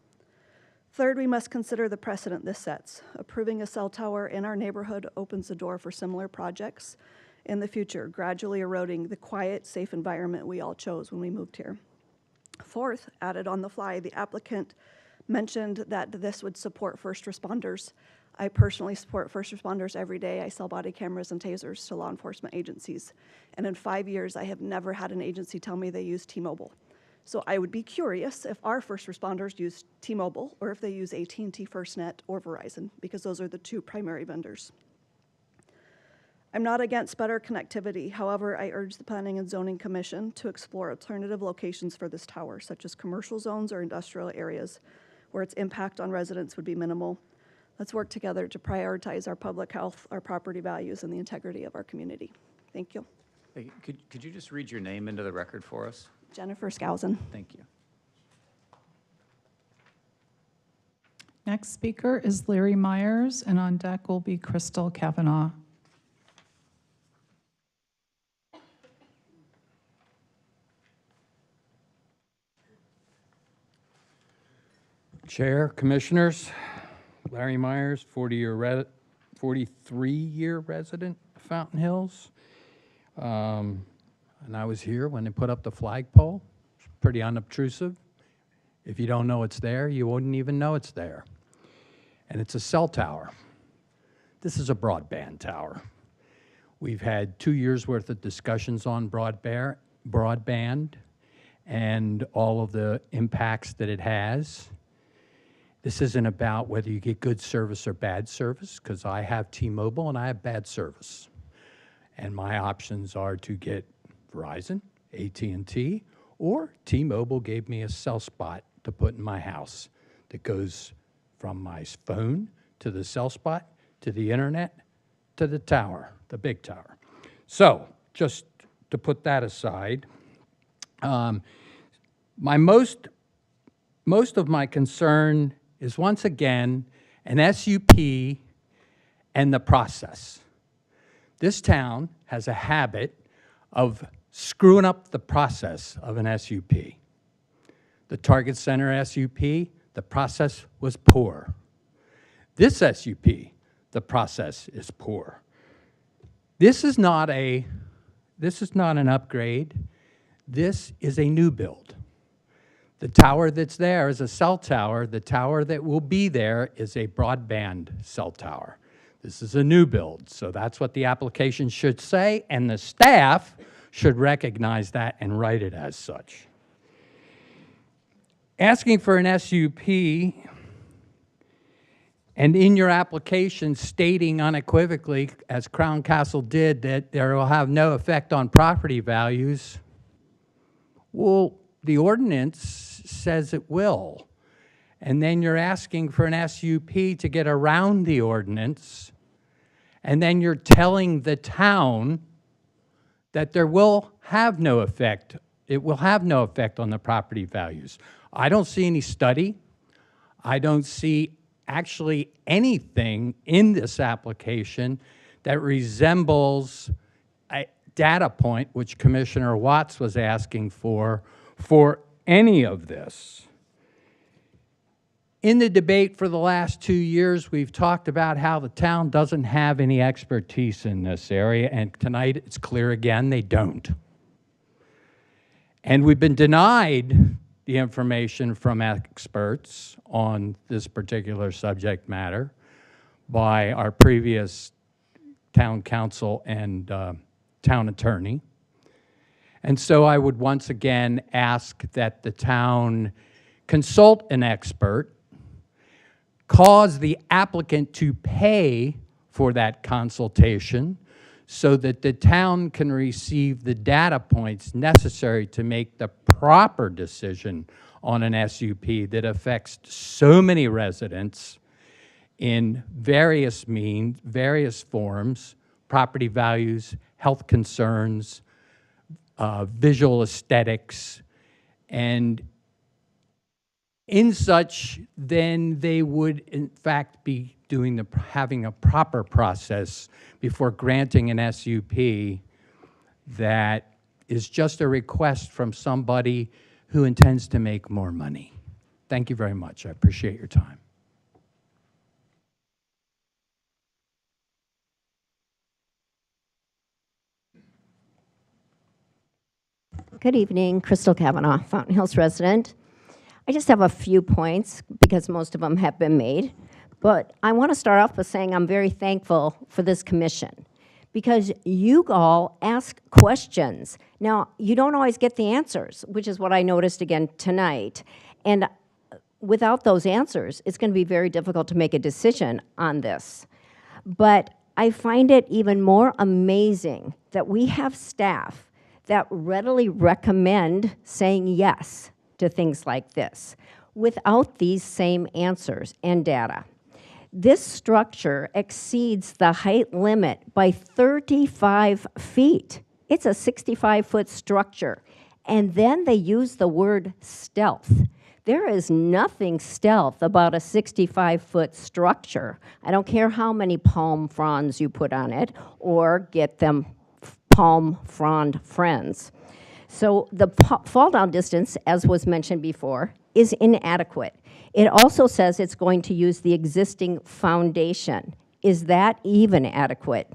Speaker 15: Third, we must consider the precedent this sets. Approving a cell tower in our neighborhood opens the door for similar projects in the future, gradually eroding the quiet, safe environment we all chose when we moved here. Fourth, added on the fly, the applicant mentioned that this would support first responders. I personally support first responders every day. I sell body cameras and tasers to law enforcement agencies. And in 5 years, I have never had an agency tell me they use T-Mobile. So I would be curious if our first responders use T-Mobile or if they use AT&T FirstNet or Verizon, because those are the 2 primary vendors. I'm not against better connectivity. However, I urge the Planning and Zoning Commission to explore alternative locations for this tower, such as commercial zones or industrial areas where its impact on residents would be minimal. Let's work together to prioritize our public health, our property values, and the integrity of our community. Thank you.
Speaker 1: Hey, could you just read your name into the record for us?
Speaker 15: Jennifer Skousen.
Speaker 1: Thank you.
Speaker 4: Next speaker is Larry Myers, and on deck will be Crystal Kavanaugh.
Speaker 16: Chair, Commissioners, Larry Myers, 43-year resident of Fountain Hills. And I was here when they put up the flagpole. It's pretty unobtrusive. If you don't know it's there, you wouldn't even know it's there. And it's a cell tower. This is a broadband tower. We've had 2 years' worth of discussions on broadband and all of the impacts that it has. This isn't about whether you get good service or bad service, because I have T-Mobile and I have bad service. And my options are to get Verizon, AT&T, Or T-Mobile gave me a cell spot to put in my house that goes from my phone to the cell spot, to the internet, to the tower, the big tower. So just to put that aside, most of my concern is once again an SUP and the process. This town has a habit of screwing up the process of an SUP. The Target Center SUP, the process was poor. This SUP, the process is poor. This is not an upgrade. This is a new build. The tower that's there is a cell tower. The tower that will be there is a broadband cell tower. This is a new build, so that's what the application should say, and the staff should recognize that and write it as such. Asking for an SUP and in your application stating unequivocally, as Crown Castle did, that there will have no effect on property values, well, the ordinance says it will. And then you're asking for an SUP to get around the ordinance, and then you're telling the town that there will have no effect. It will have no effect on the property values. I don't see any study. I don't see actually anything in this application that resembles a data point, which Commissioner Watts was asking for any of this. In the debate for the last 2 years, we've talked about how the town doesn't have any expertise in this area, and tonight it's clear again they don't. And we've been denied the information from experts on this particular subject matter by our previous town council and town attorney. And so I would once again ask that the town consult an expert, cause the applicant to pay for that consultation so that the town can receive the data points necessary to make the proper decision on an SUP that affects so many residents in various means, various forms, property values, health concerns, visual aesthetics, and in such, then they would in fact be having a proper process before granting an SUP that is just a request from somebody who intends to make more money. Thank you very much. I appreciate your time.
Speaker 17: Good evening, Crystal Kavanaugh, Fountain Hills resident. I just have a few points because most of them have been made. But I want to start off by saying I'm very thankful for this commission because you all ask questions. Now, you don't always get the answers, which is what I noticed again tonight. And without those answers, it's going to be very difficult to make a decision on this. But I find it even more amazing that we have staff that readily recommend saying yes to things like this without these same answers and data. This structure exceeds the height limit by 35 feet. It's a 65-foot structure. And then they use the word stealth. There is nothing stealth about a 65-foot structure. I don't care how many palm fronds you put on it or get them palm frond friends. So the fall down distance, as was mentioned before, is inadequate. It also says it's going to use the existing foundation. Is that even adequate?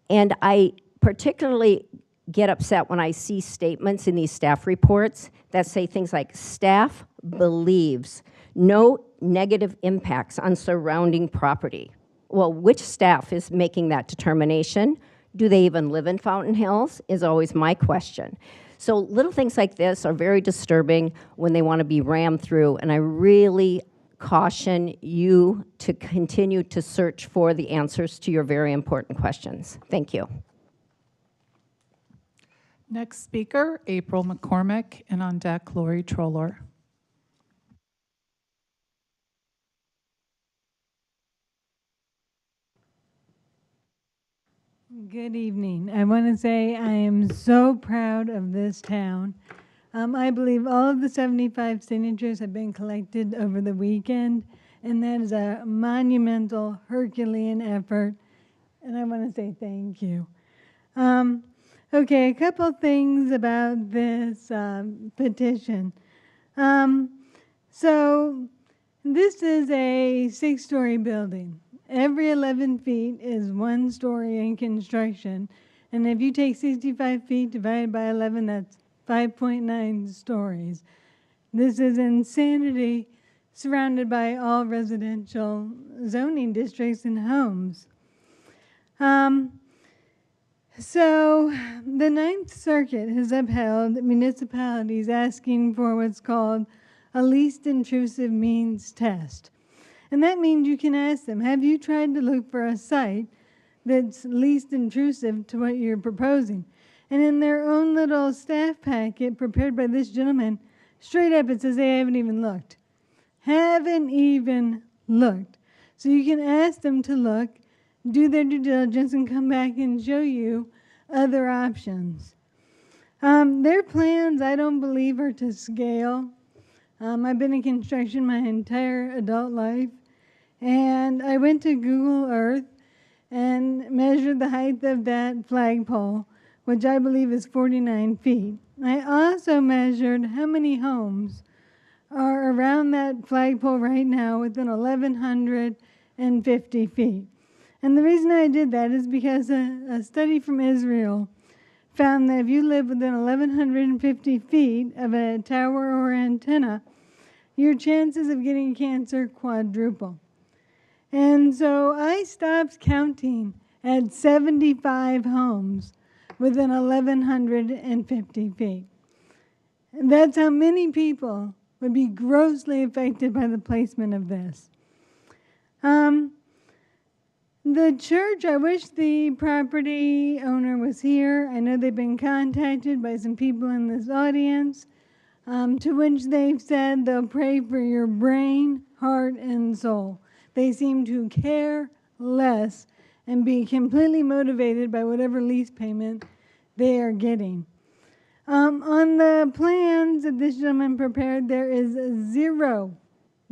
Speaker 17: And I particularly get upset when I see statements in these staff reports that say things like, staff believes no negative impacts on surrounding property. Well, which staff is making that determination? Do they even live in Fountain Hills is always my question. So little things like this are very disturbing when they want to be rammed through, and I really caution you to continue to search for the answers to your very important questions. Thank you.
Speaker 4: Next speaker, April McCormick, and on deck, Lori Troller.
Speaker 18: Good evening. I want to say I am so proud of this town. I believe all of the 75 signatures have been collected over the weekend, and that is a monumental Herculean effort, and I want to say thank you. Okay, a couple things about this petition. So this is a 6-story building. Every 11 feet is 1 story in construction. And if you take 65 feet divided by 11, that's 5.9 stories. This is insanity, surrounded by all residential zoning districts and homes. So the Ninth Circuit has upheld municipalities asking for what's called a least intrusive means test. And that means you can ask them, have you tried to look for a site that's least intrusive to what you're proposing? And in their own little staff packet prepared by this gentleman, straight up it says they haven't even looked. Haven't even looked. So you can ask them to look, do their due diligence, and come back and show you other options. Their plans, I don't believe, are to scale. I've been in construction my entire adult life. And I went to Google Earth and measured the height of that flagpole, which I believe is 49 feet. I also measured how many homes are around that flagpole right now within 1,150 feet. And the reason I did that is because a study from Israel found that if you live within 1,150 feet of a tower or antenna, your chances of getting cancer quadruple. And so I stopped counting at 75 homes within 1,150 feet. And that's how many people would be grossly affected by the placement of this. The church, I wish the property owner was here. I know they've been contacted by some people in this audience, to which they've said they'll pray for your brain, heart, and soul. They seem to care less and be completely motivated by whatever lease payment they are getting. On the plans that this gentleman prepared, there is 0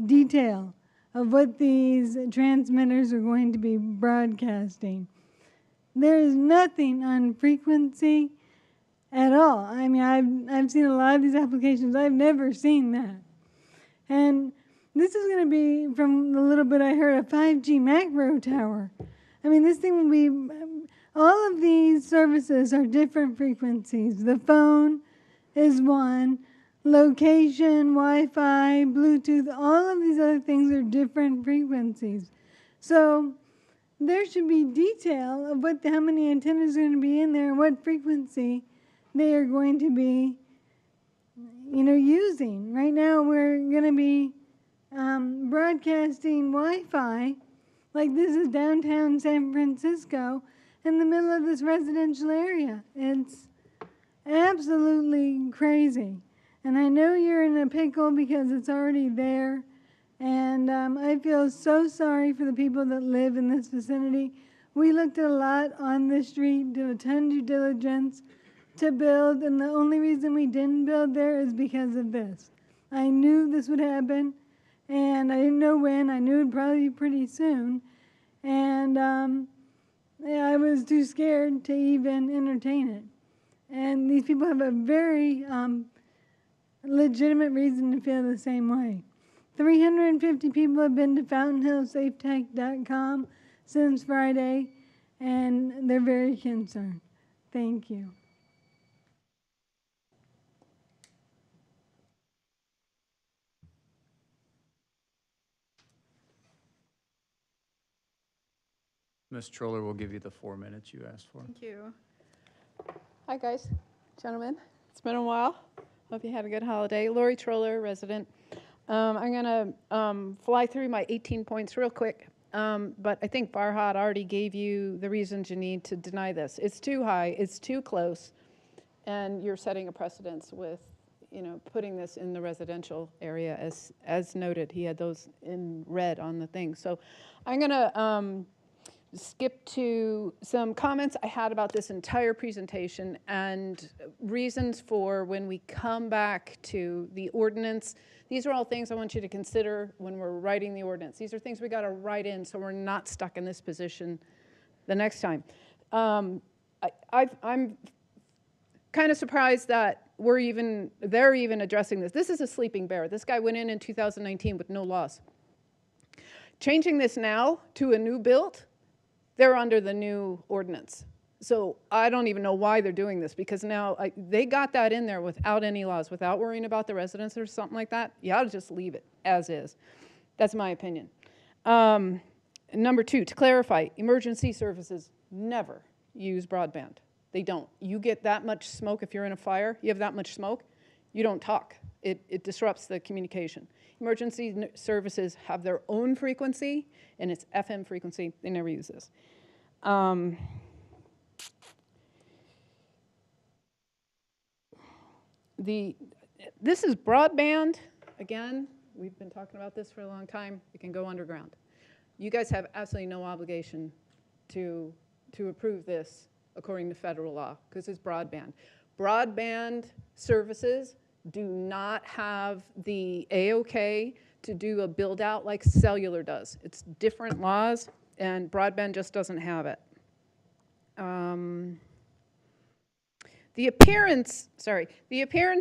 Speaker 18: detail of what these transmitters are going to be broadcasting. There is nothing on frequency at all. I mean, I've seen a lot of these applications. I've never seen that. And this is going to be, from the little bit I heard, a 5G macro tower. I mean, this thing will be, all of these services are different frequencies. The phone is one, location, Wi-Fi, Bluetooth, all of these other things are different frequencies. So there should be detail of how many antennas are going to be in there and what frequency they are going to be, using. Right now we're going to be broadcasting Wi-Fi, like this is downtown San Francisco, in the middle of this residential area. It's absolutely crazy. And I know you're in a pickle because it's already there. And I feel so sorry for the people that live in this vicinity. We looked at a lot on this street, did a ton of due diligence to build, and the only reason we didn't build there is because of this. I knew this would happen, and I didn't know when. I knew it would probably be pretty soon. And I was too scared to even entertain it. And these people have a very legitimate reason to feel the same way. 350 people have been to fountainhillsafetech.com since Friday, and they're very concerned. Thank you.
Speaker 1: Ms. Troller will give you the 4 minutes you asked for.
Speaker 19: Thank you. Hi, guys, gentlemen. It's been a while. Hope you had a good holiday. Lori Troller, resident. I'm going to fly through my 18 points real quick, but I think Farhad already gave you the reasons you need to deny this. It's too high. It's too close. And you're setting a precedence with, putting this in the residential area as noted. He had those in red on the thing. So I'm going to skip to some comments I had about this entire presentation and reasons for when we come back to the ordinance. These are all things I want you to consider when we're writing the ordinance. These are things we got to write in so we're not stuck in this position the next time. I'm kind of surprised that they're even addressing this. This is a sleeping bear. This guy went in 2019 with no laws. Changing this now to a new build, they're under the new ordinance. So I don't even know why they're doing this, because now they got that in there without any laws, without worrying about the residents or something like that. You ought to just leave it as is. That's my opinion. Number two, to clarify, emergency services never use broadband. They don't. You get that much smoke if you're in a fire, you have that much smoke, you don't talk. It disrupts the communication. Emergency services have their own frequency, and it's FM frequency. They never use this. This is broadband. Again, we've been talking about this for a long time. It can go underground. You guys have absolutely no obligation to approve this according to federal law, because it's broadband. Broadband services do not have the A-OK to do a build out like cellular does. It's different laws, and broadband just doesn't have it. The appearance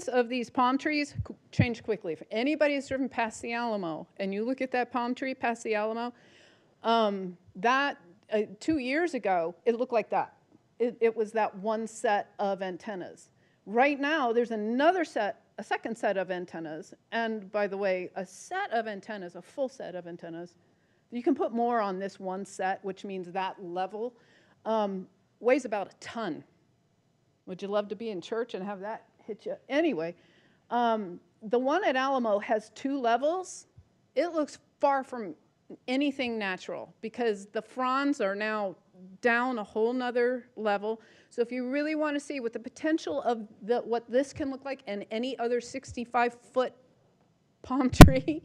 Speaker 19: of these palm trees changed quickly. If anybody has driven past the Alamo and you look at that palm tree past the Alamo, 2 years ago, it looked like that. It was that one set of antennas. Right now, there's a second set of antennas. And by the way, a set of antennas, a full set of antennas, you can put more on this one set, which means that level, weighs about a ton. Would you love to be in church and have that hit you? Anyway, the one at Alamo has 2 levels. It looks far from anything natural because the fronds are now down a whole nother level. So if you really want to see what the potential of what this can look like and any other 65-foot palm tree,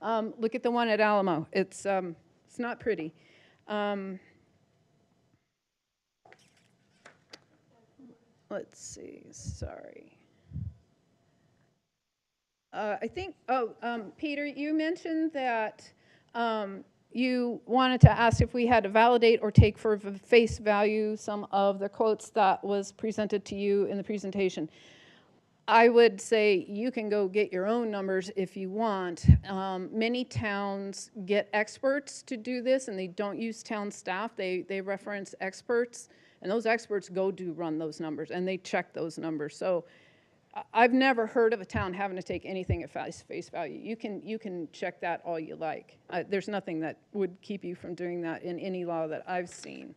Speaker 19: look at the one at Alamo. It's not pretty. Let's see, sorry. I think, Peter, you mentioned that you wanted to ask if we had to validate or take for face value some of the quotes that was presented to you in the presentation. I would say you can go get your own numbers if you want. Many towns get experts to do this, and they don't use town staff. They reference experts, and those experts run those numbers, and they check those numbers. So I've never heard of a town having to take anything at face value. You can check that all you like. There's nothing that would keep you from doing that in any law that I've seen.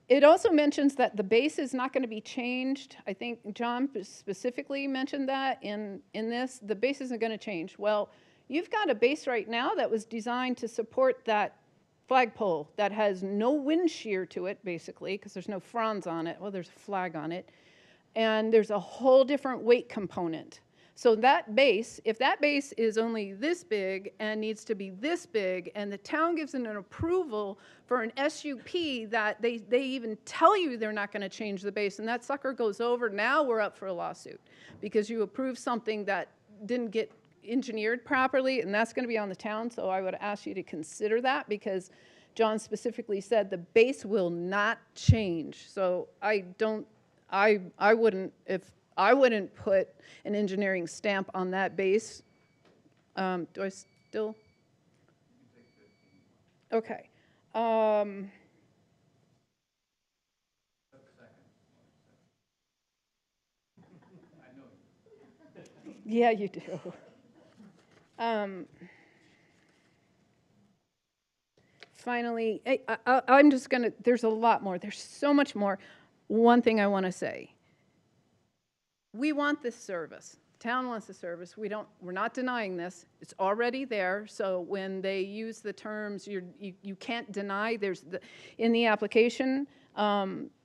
Speaker 19: It also mentions that the base is not going to be changed. I think John specifically mentioned that in this. The base isn't going to change. Well, you've got a base right now that was designed to support that flagpole that has no wind shear to it, basically, because there's no fronds on it. Well, there's a flag on it. And there's a whole different weight component. So that base, if that base is only this big and needs to be this big, and the town gives an approval for an SUP that they even tell you they're not going to change the base, and that sucker goes over, now we're up for a lawsuit because you approved something that didn't get engineered properly, and that's going to be on the town. So I would ask you to consider that, because John specifically said the base will not change. So I wouldn't put an engineering stamp on that base. Do I still? Okay. Yeah, you do. Finally, I'm just going to, there's a lot more. There's so much more. One thing I want to say. We want this service. Town wants the service. We're not denying this. It's already there. So when they use the terms, you can't deny. In the application,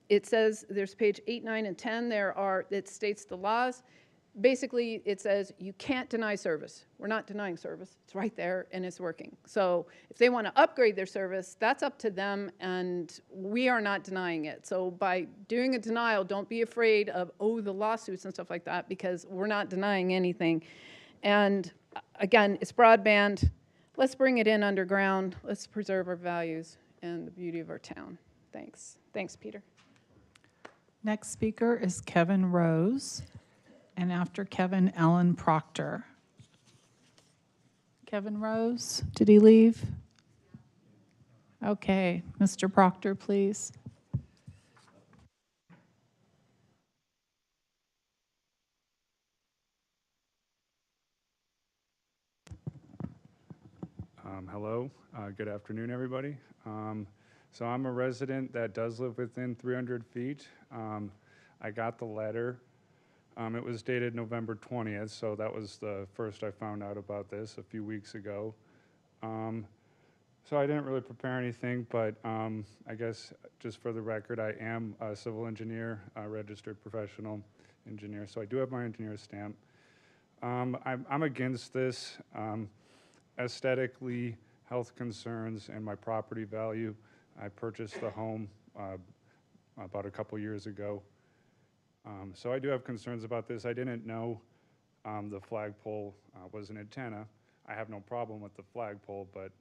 Speaker 19: it says, there's page 8, 9, and 10. It states the laws. Basically, it says you can't deny service. We're not denying service. It's right there and it's working. So if they want to upgrade their service, that's up to them, and we are not denying it. So by doing a denial, don't be afraid of, the lawsuits and stuff like that, because we're not denying anything. And again, it's broadband. Let's bring it in underground. Let's preserve our values and the beauty of our town. Thanks. Thanks, Peter.
Speaker 4: Next speaker is Kevin Rose. And after Kevin, Ellen Proctor. Kevin Rose, did he leave? Okay, Mr. Proctor, please.
Speaker 20: Hello, good afternoon, everybody. So I'm a resident that does live within 300 feet. I got the letter. It was dated November 20th, so that was the first I found out about this a few weeks ago. So I didn't really prepare anything, but I guess just for the record, I am a civil engineer, a registered professional engineer, so I do have my engineer's stamp. I'm against this. Aesthetically, health concerns, and my property value. I purchased the home about a couple years ago. So I do have concerns about this. I didn't know the flagpole was an antenna. I have no problem with the flagpole, but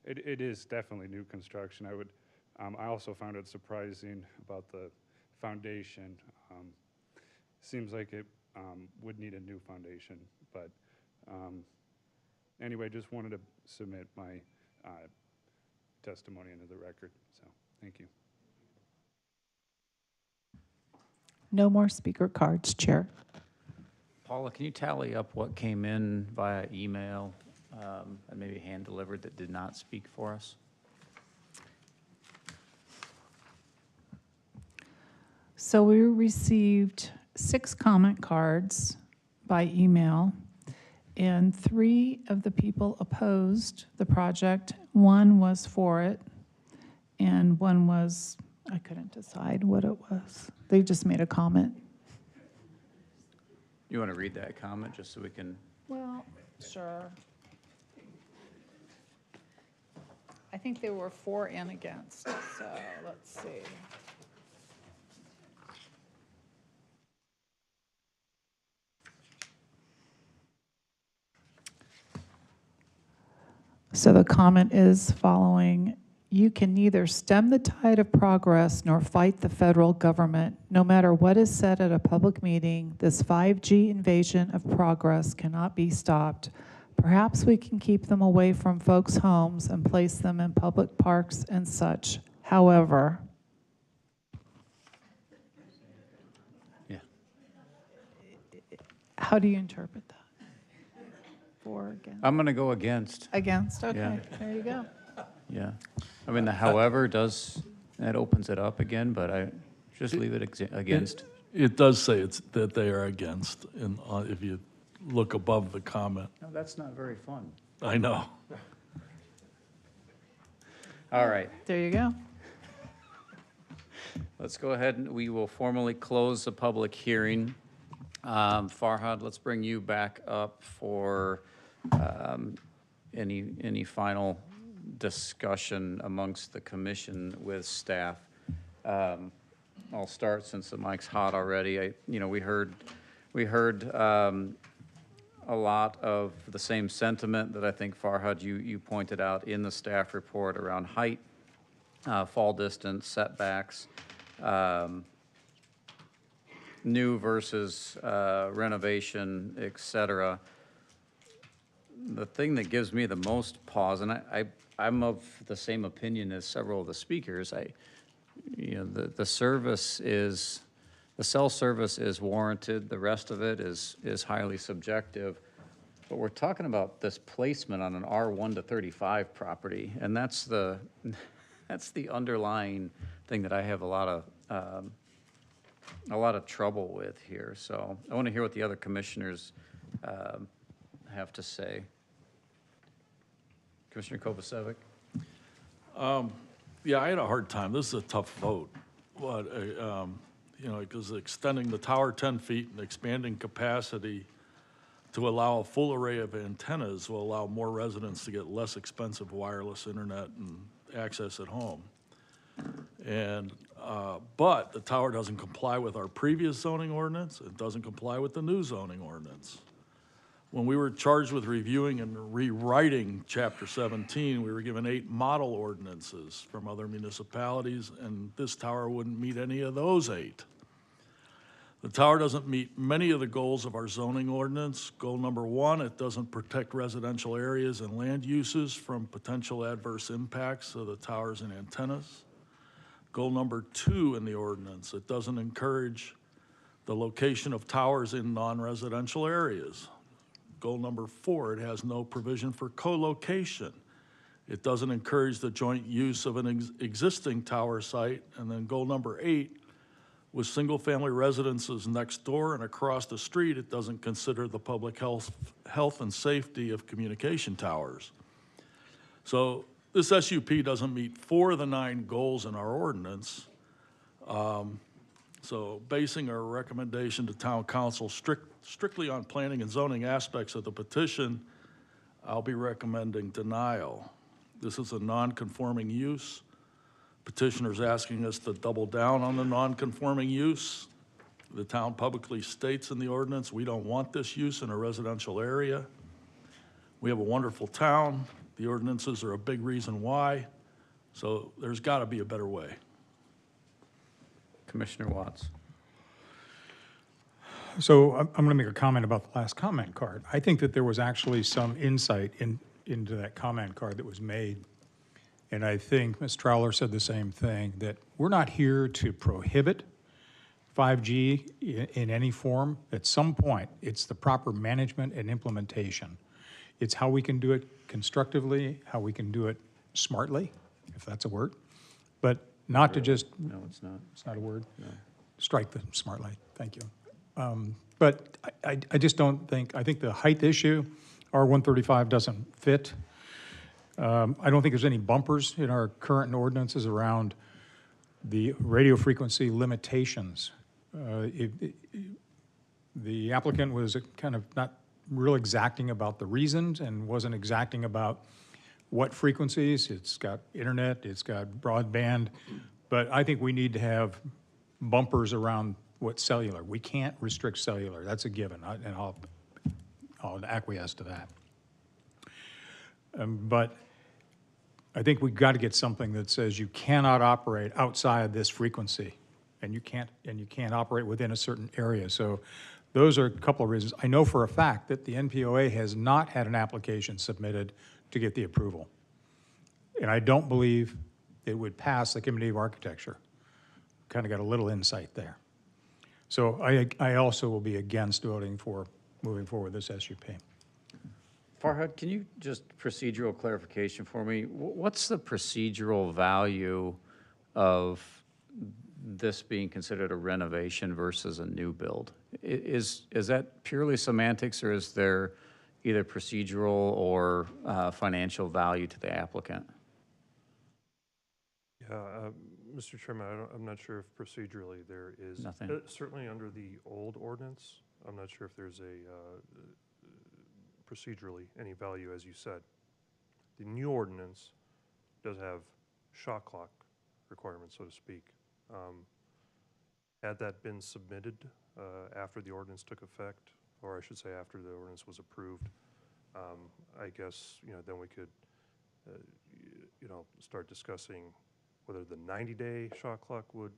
Speaker 20: it is definitely new construction. I also found it surprising about the foundation. Seems like it would need a new foundation, but anyway, just wanted to submit my testimony into the record. So thank you.
Speaker 4: No more speaker cards, Chair.
Speaker 1: Paula, can you tally up what came in via email and maybe hand-delivered that did not speak for us?
Speaker 4: So we received 6 comment cards by email, and 3 of the people opposed the project. 1 was for it, and 1 was, I couldn't decide what it was. They just made a comment.
Speaker 1: You want to read that comment just so we can?
Speaker 4: Well, sure. I think there were 4 and against, so let's see. So the comment is following: you can neither stem the tide of progress nor fight the federal government. No matter what is said at a public meeting, this 5G invasion of progress cannot be stopped. Perhaps we can keep them away from folks' homes and place them in public parks and such. However,
Speaker 1: yeah.
Speaker 4: How do you interpret that? For, against?
Speaker 1: I'm going to go against.
Speaker 4: Against, okay,
Speaker 1: Yeah.
Speaker 4: There you go.
Speaker 1: Yeah. I mean, the however that opens it up again, but I just leave it against.
Speaker 7: It does say that they are against, and if you look above the comment.
Speaker 1: No, that's not very fun.
Speaker 7: I know.
Speaker 1: All right.
Speaker 4: There you go.
Speaker 1: Let's go ahead and we will formally close the public hearing. Farhad, let's bring you back up for any final discussion amongst the commission with staff. I'll start since the mic's hot already. We heard a lot of the same sentiment that I think, Farhad, you pointed out in the staff report around height, fall distance, setbacks, new versus renovation, et cetera. The thing that gives me the most pause, and I'm of the same opinion as several of the speakers. The service is, the cell service is warranted. The rest of it is highly subjective. But we're talking about this placement on an R1 to 35 property, and that's the underlying thing that I have a lot of a lot of trouble with here. So I want to hear what the other commissioners have to say. Commissioner Kovacevic?
Speaker 7: Yeah, I had a hard time. This is a tough vote. But, you know, because extending the tower 10 feet and expanding capacity to allow a full array of antennas will allow more residents to get less expensive wireless internet and access at home. And, but the tower doesn't comply with our previous zoning ordinance. It doesn't comply with the new zoning ordinance. When we were charged with reviewing and rewriting Chapter 17, we were given 8 model ordinances from other municipalities, and this tower wouldn't meet any of those 8. The tower doesn't meet many of the goals of our zoning ordinance. Goal number 1, it doesn't protect residential areas and land uses from potential adverse impacts of the towers and antennas. Goal number 2 in the ordinance, it doesn't encourage the location of towers in non-residential areas. Goal number 4, it has no provision for co-location. It doesn't encourage the joint use of an existing tower site. And then goal number 8, with single-family residences next door and across the street, it doesn't consider the public health and safety of communication towers. So this SUP doesn't meet 4 of the 9 goals in our ordinance. So basing our recommendation to town council strictly on planning and zoning aspects of the petition, I'll be recommending denial. This is a non-conforming use. Petitioner's asking us to double down on the non-conforming use. The town publicly states in the ordinance, we don't want this use in a residential area. We have a wonderful town. The ordinances are a big reason why. So there's got to be a better way.
Speaker 1: Commissioner Watts.
Speaker 8: So I'm going to make a comment about the last comment card. I think that there was actually some insight into that comment card that was made. And I think Ms. Trowler said the same thing, that we're not here to prohibit 5G in any form. At some point, it's the proper management and implementation. It's how we can do it constructively, how we can do it smartly, if that's a word, but not to just...
Speaker 1: No, it's not.
Speaker 8: It's not a word?
Speaker 1: No.
Speaker 8: Strike the smartly, thank you. But I just don't think, I think the height issue, R135 doesn't fit. I don't think there's any bumpers in our current ordinances around the radio frequency limitations. The applicant was kind of not real exacting about the reasons and wasn't exacting about what frequencies. It's got internet, it's got broadband, but I think we need to have bumpers around what's cellular. We can't restrict cellular, that's a given, and I'll acquiesce to that. But I think we've got to get something that says you cannot operate outside this frequency, and you can't operate within a certain area. So those are a couple of reasons. I know for a fact that the NPOA has not had an application submitted to get the approval. And I don't believe it would pass the Committee of Architecture. Kind of got a little insight there. So I also will be against voting for moving forward with this SUP.
Speaker 1: Farhad, can you just procedural clarification for me? What's the procedural value of this being considered a renovation versus a new build? Is that purely semantics, or is there either procedural or financial value to the applicant?
Speaker 5: Yeah, Mr. Chairman, I'm not sure if procedurally there is.
Speaker 1: Nothing.
Speaker 5: Certainly under the old ordinance, I'm not sure if there's a procedurally any value, as you said. The new ordinance does have shot clock requirements, so to speak. Had that been submitted after the ordinance took effect, or I should say after the ordinance was approved, I guess, then we could, start discussing whether the 90-day shot clock would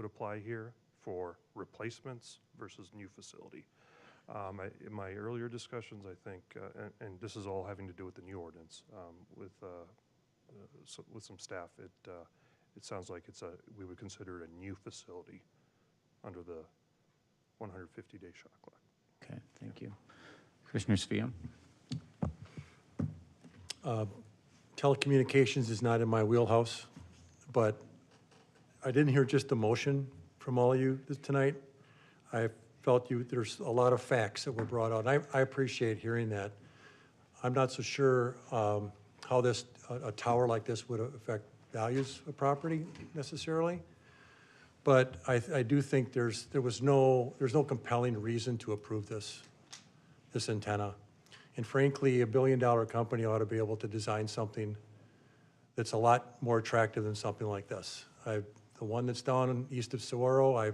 Speaker 5: apply here for replacements versus new facility. In my earlier discussions, I think, and this is all having to do with the new ordinance, with some staff, it sounds like we would consider it a new facility under the 150-day shot clock.
Speaker 1: Okay, thank you. Commissioner Sviam?
Speaker 11: Telecommunications is not in my wheelhouse, but I didn't hear just the motion from all of you tonight. I felt there's a lot of facts that were brought out. I appreciate hearing that. I'm not so sure how a tower like this would affect values of property necessarily. But I do think there's no compelling reason to approve this antenna. And frankly, a billion-dollar company ought to be able to design something that's a lot more attractive than something like this. The one that's down east of Saguaro,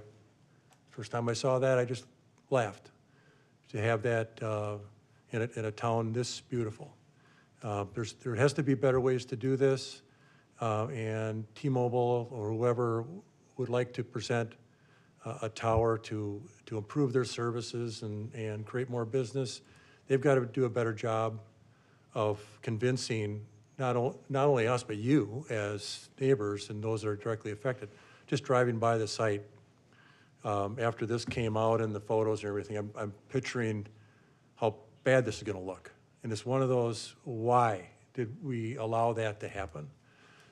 Speaker 11: first time I saw that, I just laughed. To have that in a town this beautiful. There has to be better ways to do this, and T-Mobile or whoever would like to present a tower to improve their services and create more business, they've got to do a better job of convincing not only us, but you as neighbors and those that are directly affected. Just driving by the site, after this came out and the photos and everything, I'm picturing how bad this is going to look. And it's one of those, why did we allow that to happen?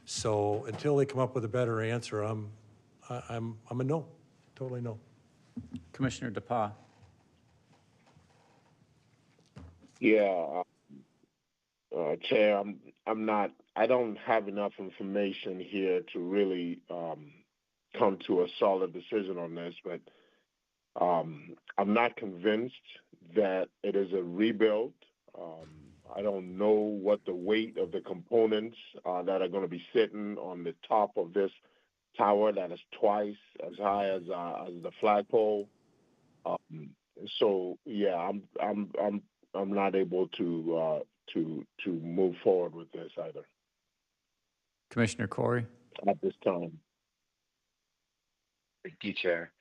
Speaker 11: So until they come up with a better answer, I'm a no, totally no.
Speaker 1: Commissioner DePauw.
Speaker 3: Yeah, Chair, I don't have enough information here to really come to a solid decision on this, but I'm not convinced that it is a rebuild. I don't know what the weight of the components that are going to be sitting on the top of this tower that is twice as high as the flagpole. So yeah, I'm not able to move forward with this either
Speaker 1: Commissioner Corey.
Speaker 3: at this time.
Speaker 10: Thank you, Chair.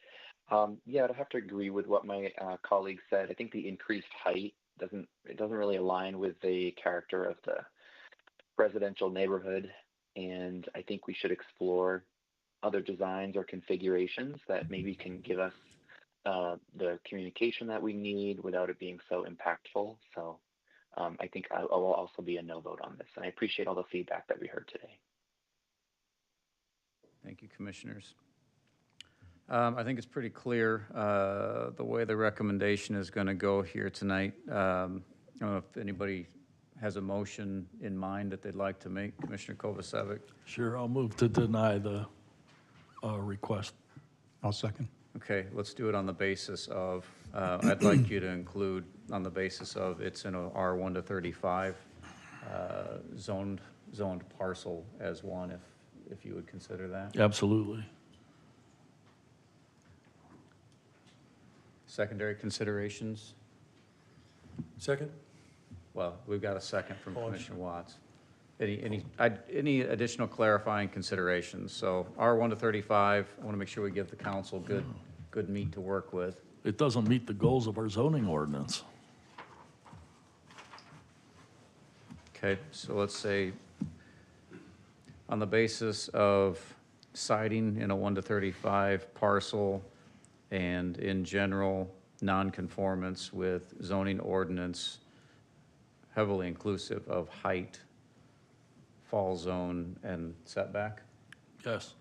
Speaker 10: Yeah, I'd have to agree with what my colleague said. I think the increased height doesn't really align with the character of the residential neighborhood, and I think we should explore other designs or configurations that maybe can give us the communication that we need without it being so impactful. So I think I will also be a no vote on this, and I appreciate all the feedback that we heard today.
Speaker 1: Thank you, Commissioners. I think it's pretty clear the way the recommendation is going to go here tonight. I don't know if anybody has a motion in mind that they'd like to make. Commissioner Kovacevic.
Speaker 7: Sure, I'll move to deny the request.
Speaker 8: I'll second.
Speaker 1: Okay, let's do it on the basis of, I'd like you to include on the basis of it's in a R1 to 35 zoned parcel as one, if you would consider that.
Speaker 7: Absolutely.
Speaker 1: Secondary considerations?
Speaker 11: Second?
Speaker 1: Well, we've got a second from Commissioner Watts. Any additional clarifying considerations? So R1 to 35, I want to make sure we give the council good meat to work with.
Speaker 7: It doesn't meet the goals of our zoning ordinance.
Speaker 1: Okay, so let's say on the basis of siding in a 1 to 35 parcel and in general nonconformance with zoning ordinance, heavily inclusive of height, fall zone, and setback?
Speaker 7: Yes.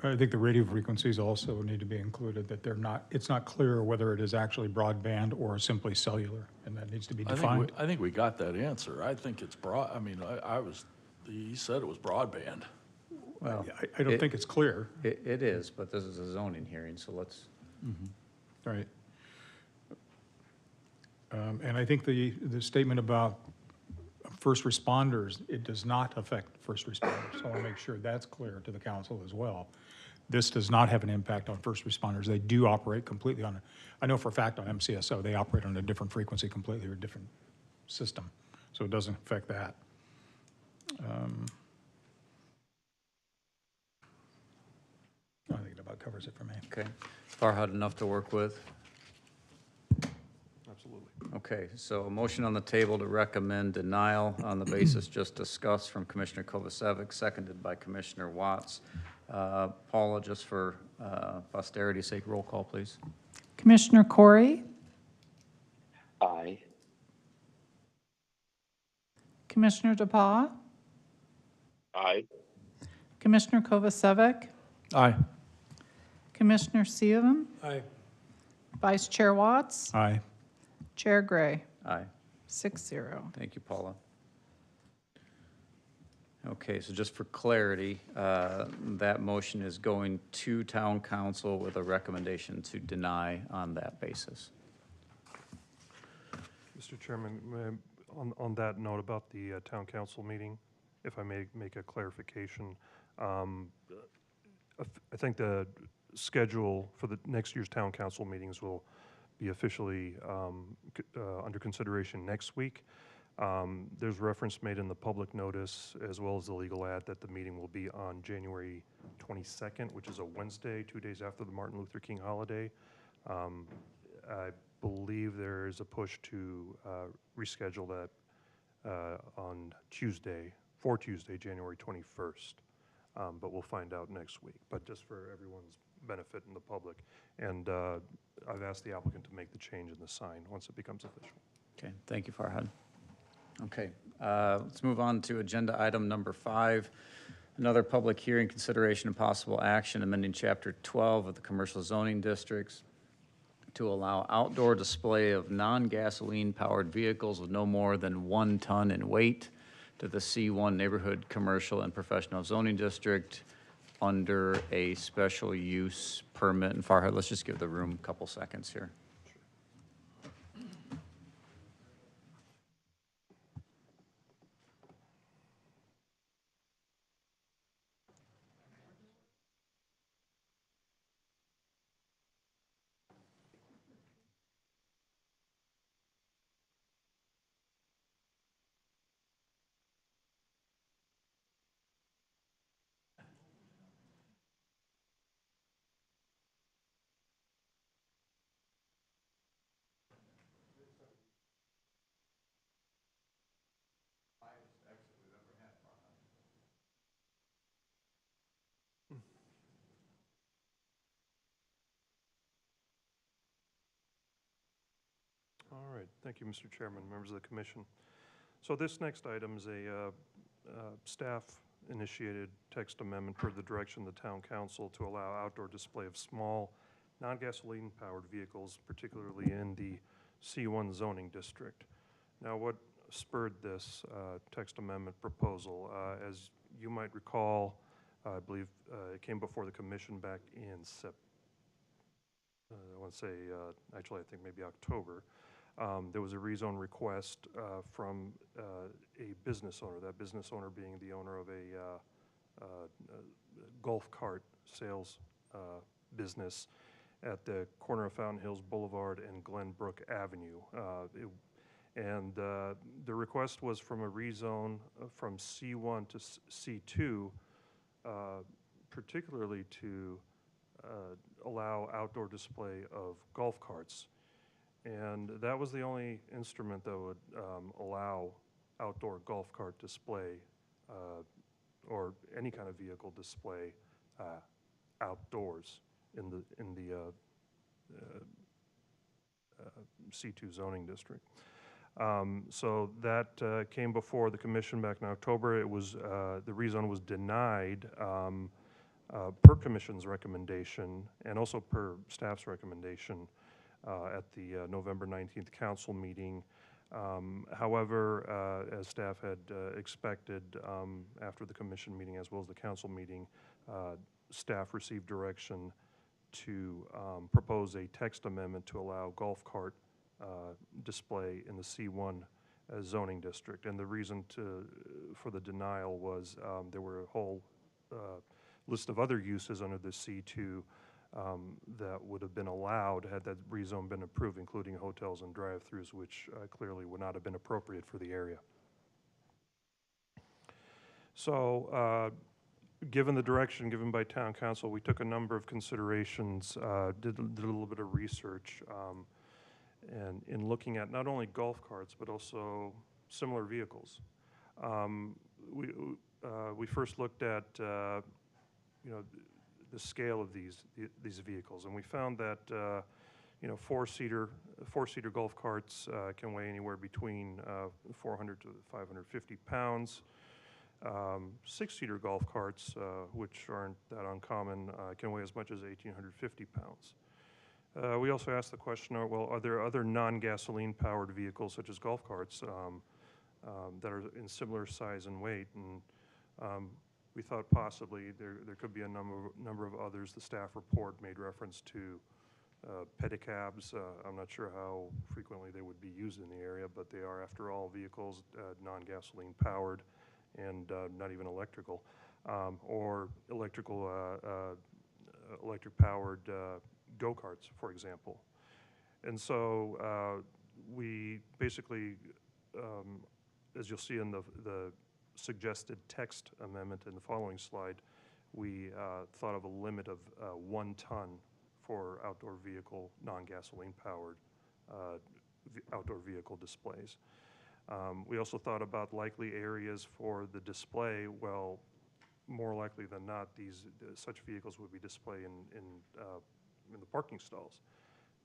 Speaker 8: I think the radio frequencies also need to be included, that it's not clear whether it is actually broadband or simply cellular, and that needs to be defined.
Speaker 7: I think we got that answer. I think it's broad. I mean, he said it was broadband.
Speaker 1: Well,
Speaker 8: I don't think it's clear.
Speaker 1: It is, but this is a zoning hearing, so let's.
Speaker 8: Right. And I think the statement about first responders, it does not affect first responders. So I want to make sure that's clear to the council as well. This does not have an impact on first responders. They do operate completely on, I know for a fact on MCSO, they operate on a different frequency completely, or a different system. So it doesn't affect that. I think it about covers it for me.
Speaker 1: Okay. Farhad, enough to work with?
Speaker 11: Absolutely.
Speaker 1: Okay, so a motion on the table to recommend denial on the basis just discussed from Commissioner Kovacevic, seconded by Commissioner Watts. Paula, just for posterity's sake, roll call, please.
Speaker 4: Commissioner Corey?
Speaker 10: Aye.
Speaker 4: Commissioner DePauw?
Speaker 3: Aye.
Speaker 4: Commissioner Kovacevic?
Speaker 7: Aye.
Speaker 4: Commissioner Seaven,
Speaker 11: Aye.
Speaker 4: Vice Chair Watts,
Speaker 8: Aye.
Speaker 4: Chair Gray,
Speaker 1: Aye.
Speaker 4: 6-0.
Speaker 1: Thank you, Paula. Okay, so just for clarity, that motion is going to town council with a recommendation to deny on that basis.
Speaker 5: Mr. Chairman, on that note about the town council meeting, if I may make a clarification, I think the schedule for the next year's town council meetings will be officially under consideration next week. There's reference made in the public notice as well as the legal ad that the meeting will be on January 22nd, which is a Wednesday, 2 days after the Martin Luther King holiday. I believe there is a push to reschedule that on Tuesday, January 21st. But we'll find out next week. But just for everyone's benefit in the public. And I've asked the applicant to make the change in the sign once it becomes official.
Speaker 1: Okay, thank you, Farhad. Okay, let's move on to agenda item number 5. Another public hearing, consideration and possible action amending Chapter 12 of the Commercial Zoning Districts to allow outdoor display of non-gasoline powered vehicles with no more than 1 ton in weight to the C1 Neighborhood Commercial and Professional Zoning District under a special use permit. And Farhad, let's just give the room a couple seconds here.
Speaker 5: All right, thank you, Mr. Chairman, members of the commission. So this next item is a staff-initiated text amendment per the direction of the town council to allow outdoor display of small, non-gasoline-powered vehicles, particularly in the C1 zoning district. Now, what spurred this text amendment proposal? As you might recall, I believe it came before the commission back in I want to say, actually, I think maybe October. There was a rezone request from a business owner, that business owner being the owner of a golf cart sales business at the corner of Fountain Hills Boulevard and Glenbrook Avenue. The request was from a rezone from C1 to C2, particularly to allow outdoor display of golf carts. And that was the only instrument that would allow outdoor golf cart display or any kind of vehicle display outdoors in the C2 zoning district. So that came before the commission back in October. It was the rezone was denied per commission's recommendation and also per staff's recommendation at the November 19th council meeting. However, as staff had expected after the commission meeting as well as the council meeting, staff received direction to propose a text amendment to allow golf cart display in the C1 zoning district. And the reason for the denial was there were a whole list of other uses under the C2 that would have been allowed had that rezone been approved, including hotels and drive-thrus, which clearly would not have been appropriate for the area. So given the direction given by town council, we took a number of considerations, did a little bit of research, and in looking at not only golf carts, but also similar vehicles. We first looked at, the scale of these vehicles, and we found that four-seater golf carts can weigh anywhere between 400 to 550 pounds. Six-seater golf carts, which aren't that uncommon, can weigh as much as 1,850 pounds. We also asked the question, well, are there other non-gasoline powered vehicles such as golf carts that are in similar size and weight? And we thought possibly there could be a number of others. The staff report made reference to pedicabs. I'm not sure how frequently they would be used in the area, but they are, after all, vehicles non-gasoline powered and not even electrical, or electric powered go-karts, for example. And so we basically, as you'll see in the suggested text amendment in the following slide, we thought of a limit of 1 ton for outdoor vehicle, non-gasoline powered outdoor vehicle displays. We also thought about likely areas for the display. Well, more likely than not, such vehicles would be displayed in the parking stalls.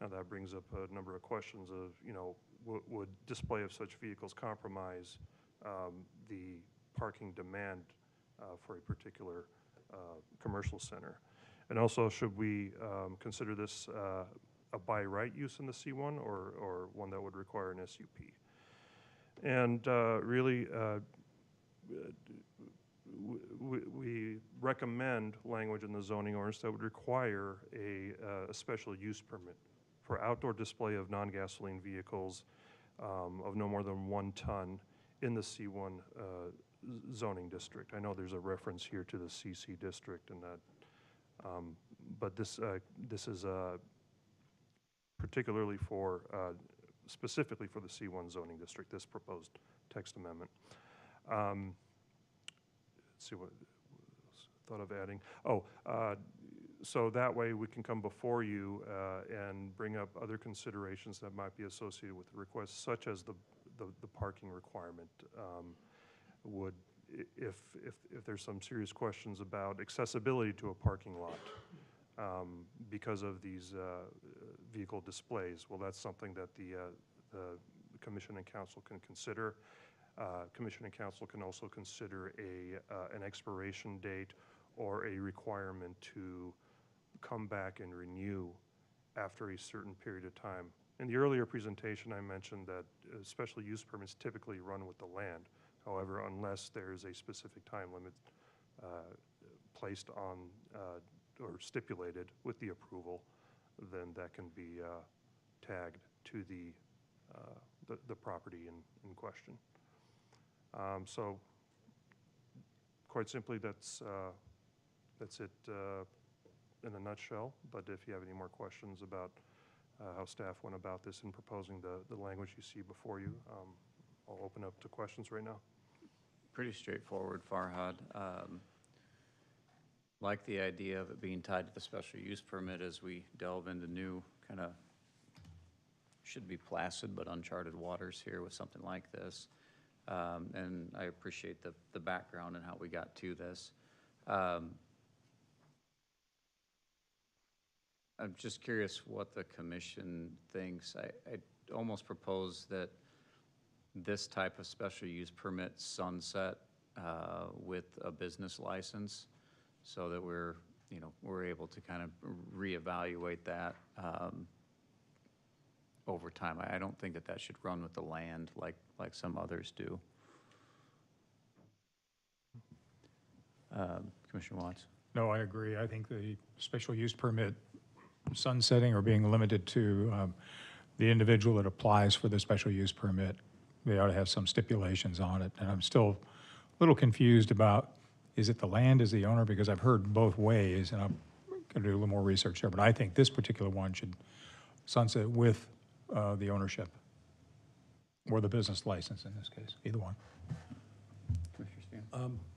Speaker 5: Now that brings up a number of questions of, would display of such vehicles compromise the parking demand for a particular commercial center? And also, should we consider this a by right use in the C1 or one that would require an SUP? And really, we recommend language in the zoning ordinance that would require a special use permit for outdoor display of non-gasoline vehicles of no more than 1 ton in the C1 zoning district. I know there's a reference here to the CC district and that, but this is particularly for specifically for the C1 zoning district, this proposed text amendment. Let's see what thought of adding. So that way we can come before you and bring up other considerations that might be associated with the request, such as the parking requirement. Would, if there's some serious questions about accessibility to a parking lot because of these vehicle displays, well, that's something that the Commission and Council can consider. Commission and Council can also consider an expiration date or a requirement to come back and renew after a certain period of time. In the earlier presentation, I mentioned that special use permits typically run with the land. However, unless there is a specific time limit placed on or stipulated with the approval, then that can be tagged to the property in question. So, quite simply, that's it in a nutshell. But if you have any more questions about how staff went about this in proposing the language you see before you, I'll open up to questions right now.
Speaker 1: Pretty straightforward, Farhad. Like the idea of it being tied to the special use permit as we delve into new kind of, should be placid but uncharted waters here with something like this. And I appreciate the background and how we got to this. I'm just curious what the commission thinks. I almost propose that this type of special use permit sunset with a business license, so that we're able to kind of reevaluate that over time. I don't think that should run with the land like some others do. Commissioner Watts?
Speaker 8: No, I agree. I think the special use permit sunsetting or being limited to the individual that applies for the special use permit, they ought to have some stipulations on it. And I'm still a little confused about, is it the land as the owner? Because I've heard both ways, and I'm going to do a little more research there. But I think this particular one should sunset with the ownership or the business license in this case, either one.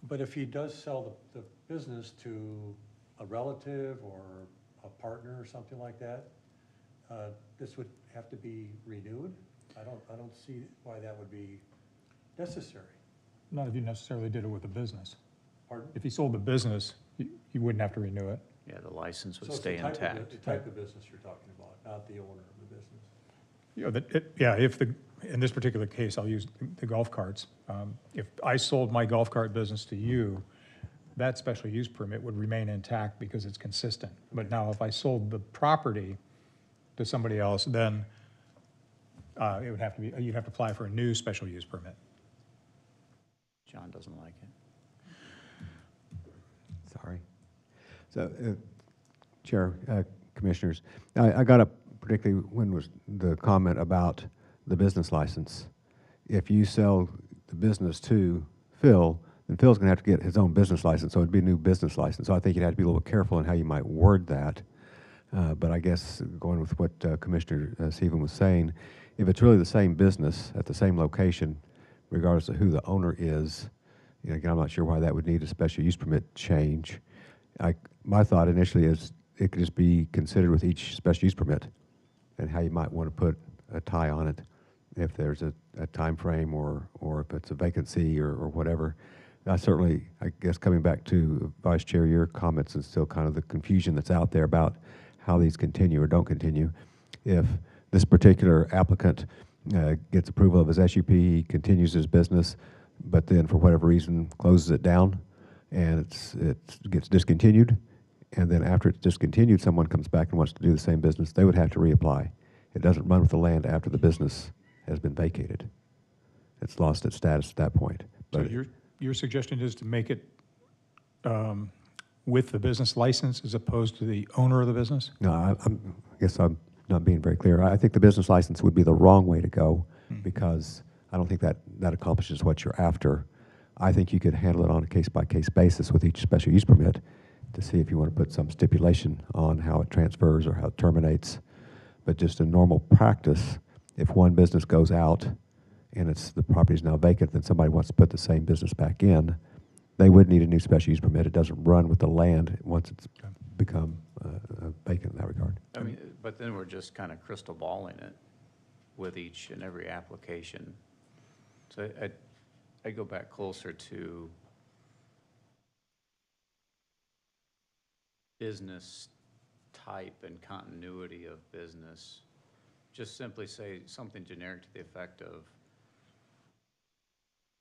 Speaker 11: But if he does sell the business to a relative or a partner or something like that, this would have to be renewed? I don't see why that would be necessary.
Speaker 8: Not if you necessarily did it with a business.
Speaker 11: Pardon?
Speaker 8: If he sold the business, you wouldn't have to renew it.
Speaker 1: Yeah, the license would
Speaker 11: So
Speaker 1: stay
Speaker 11: it's
Speaker 1: intact.
Speaker 11: the type of business you're talking about, not the owner of the business.
Speaker 8: Yeah, if in this particular case, I'll use the golf carts. If I sold my golf cart business to you, that special use permit would remain intact because it's consistent. But now if I sold the property to somebody else, then it would have to be, you'd have to apply for a new special use permit.
Speaker 1: John doesn't like it.
Speaker 21: Sorry. So, Chair, Commissioners, I got up particularly when was the comment about the business license. If you sell the business to Phil, then Phil's going to have to get his own business license, so it'd be a new business license. So I think you'd have to be a little careful in how you might word that. But I guess going with what Commissioner Stephen was saying, if it's really the same business at the same location, regardless of who the owner is, you know, again, I'm not sure why that would need a special use permit change. My thought initially is it could just be considered with each special use permit and how you might want to put a tie on it if there's a time frame or if it's a vacancy or whatever. I certainly, I guess coming back to Vice Chair, your comments and still kind of the confusion that's out there about how these continue or don't continue. If this particular applicant gets approval of his SUP, he continues his business, but then for whatever reason closes it down and it gets discontinued, and then after it's discontinued, someone comes back and wants to do the same business, they would have to reapply. It doesn't run with the land after the business has been vacated. It's lost its status at that point.
Speaker 8: So your suggestion is to make it with the business license as opposed to the owner of the business?
Speaker 21: No, I guess I'm not being very clear. I think the business license would be the wrong way to go because I don't think that accomplishes what you're after. I think you could handle it on a case-by-case basis with each special use permit to see if you want to put some stipulation on how it transfers or how it terminates. But just in normal practice, if one business goes out and the property is now vacant, then somebody wants to put the same business back in, they would need a new special use permit. It doesn't run with the land once it's become vacant in that regard.
Speaker 1: I mean, but then we're just kind of crystal balling it with each and every application. So I go back closer to business type and continuity of business. Just simply say something generic to the effect of,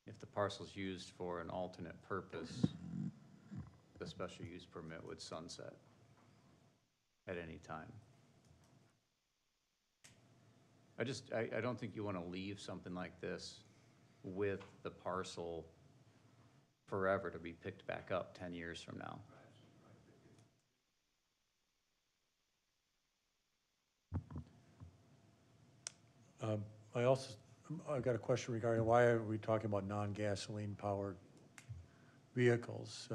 Speaker 1: if the parcel's used for an alternate purpose, the special use permit would sunset at any time. I don't think you want to leave something like this with the parcel forever to be picked back up 10 years from now.
Speaker 11: I've got a question regarding why are we talking about non-gasoline powered vehicles?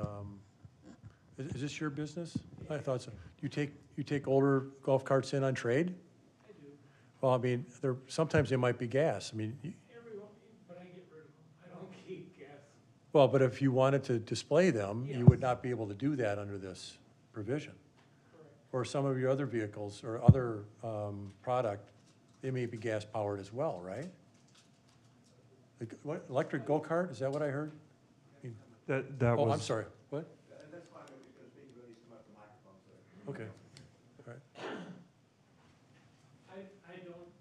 Speaker 11: Is this your business? I thought so. You take older golf carts in on trade?
Speaker 6: I do.
Speaker 11: Well, I mean, sometimes they might be gas. I mean,
Speaker 6: But I get rid of them. I don't keep gas.
Speaker 11: well, but if you wanted to display them, you would not be able to do that under this provision.
Speaker 6: Correct.
Speaker 11: Or some of your other vehicles or other product, they may be gas powered as well, right? What, electric go-kart, is that what I heard?
Speaker 5: That
Speaker 11: Oh,
Speaker 5: was.
Speaker 11: I'm sorry, what?
Speaker 9: That's fine, if you're going to speak, you need to come up to the microphone, sir.
Speaker 11: Okay, all right.
Speaker 6: I don't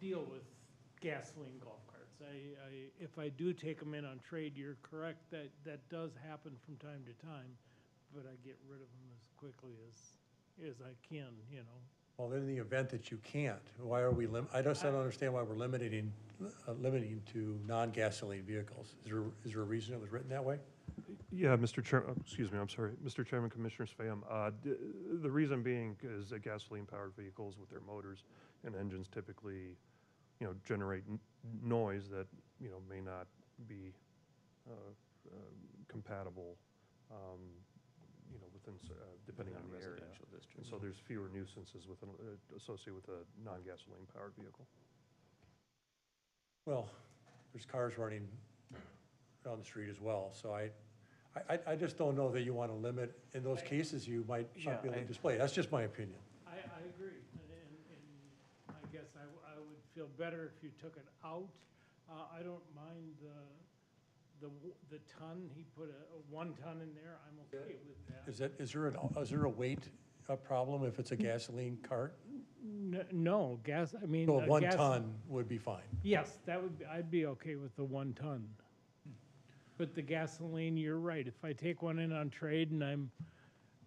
Speaker 6: deal with gasoline golf carts. If I do take them in on trade, you're correct, that does happen from time to time, but I get rid of them as quickly as I can, you know.
Speaker 11: Well, in the event that you can't, why are we I just don't understand why we're limiting to non-gasoline vehicles. Is there a reason it was written that way?
Speaker 5: Yeah, Mr. Chairman, excuse me, I'm sorry. Mr. Chairman, Commissioner Spam, the reason being is that gasoline-powered vehicles with their motors and engines typically, you know, generate noise that, you know, may not be compatible, you know, within, depending on the area. And so there's fewer nuisances associated with a non-gasoline-powered vehicle.
Speaker 11: Well, there's cars running down the street as well, so I just don't know that you want to limit, in those cases, you might not be able to display. That's just my opinion.
Speaker 6: I agree, and I guess I would feel better if you took it out. I don't mind the ton, he put a 1 ton in there, I'm okay with that.
Speaker 11: Is there a weight problem if it's a gasoline cart?
Speaker 6: No, gas, I mean.
Speaker 11: So
Speaker 6: a
Speaker 11: 1
Speaker 6: gas-
Speaker 11: ton would be fine.
Speaker 6: Yes, that would, I'd be okay with the 1 ton. But the gasoline, you're right, if I take one in on trade and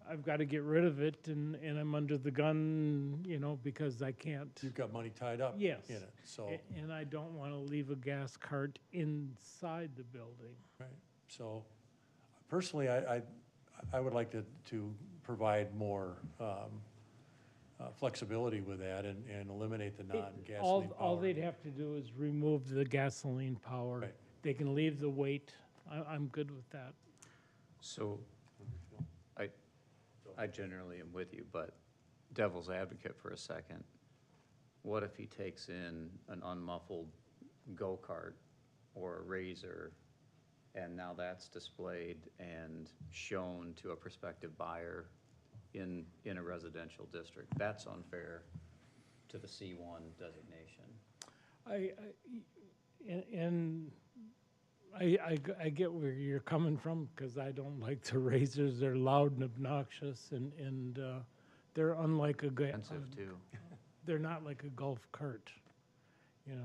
Speaker 6: I've got to get rid of it and I'm under the gun, you know, because I can't.
Speaker 11: You've got money tied up
Speaker 6: Yes.
Speaker 11: in it, so.
Speaker 6: And I don't want to leave a gas cart inside the building.
Speaker 11: Right, so personally, I would like to provide more flexibility with that and eliminate the non-gasoline power.
Speaker 6: All they'd have to do is remove the gasoline power.
Speaker 11: Right.
Speaker 6: They can leave the weight. I'm good with that.
Speaker 1: So I generally am with you, but devil's advocate for a second. What if he takes in an unmuffled go-kart or a razor, and now that's displayed and shown to a prospective buyer in a residential district? That's unfair to the C1 designation.
Speaker 6: I get where you're coming from, because I don't like the razors. They're loud and obnoxious, and they're unlike a
Speaker 1: Expensive too.
Speaker 6: They're not like a golf cart. You know,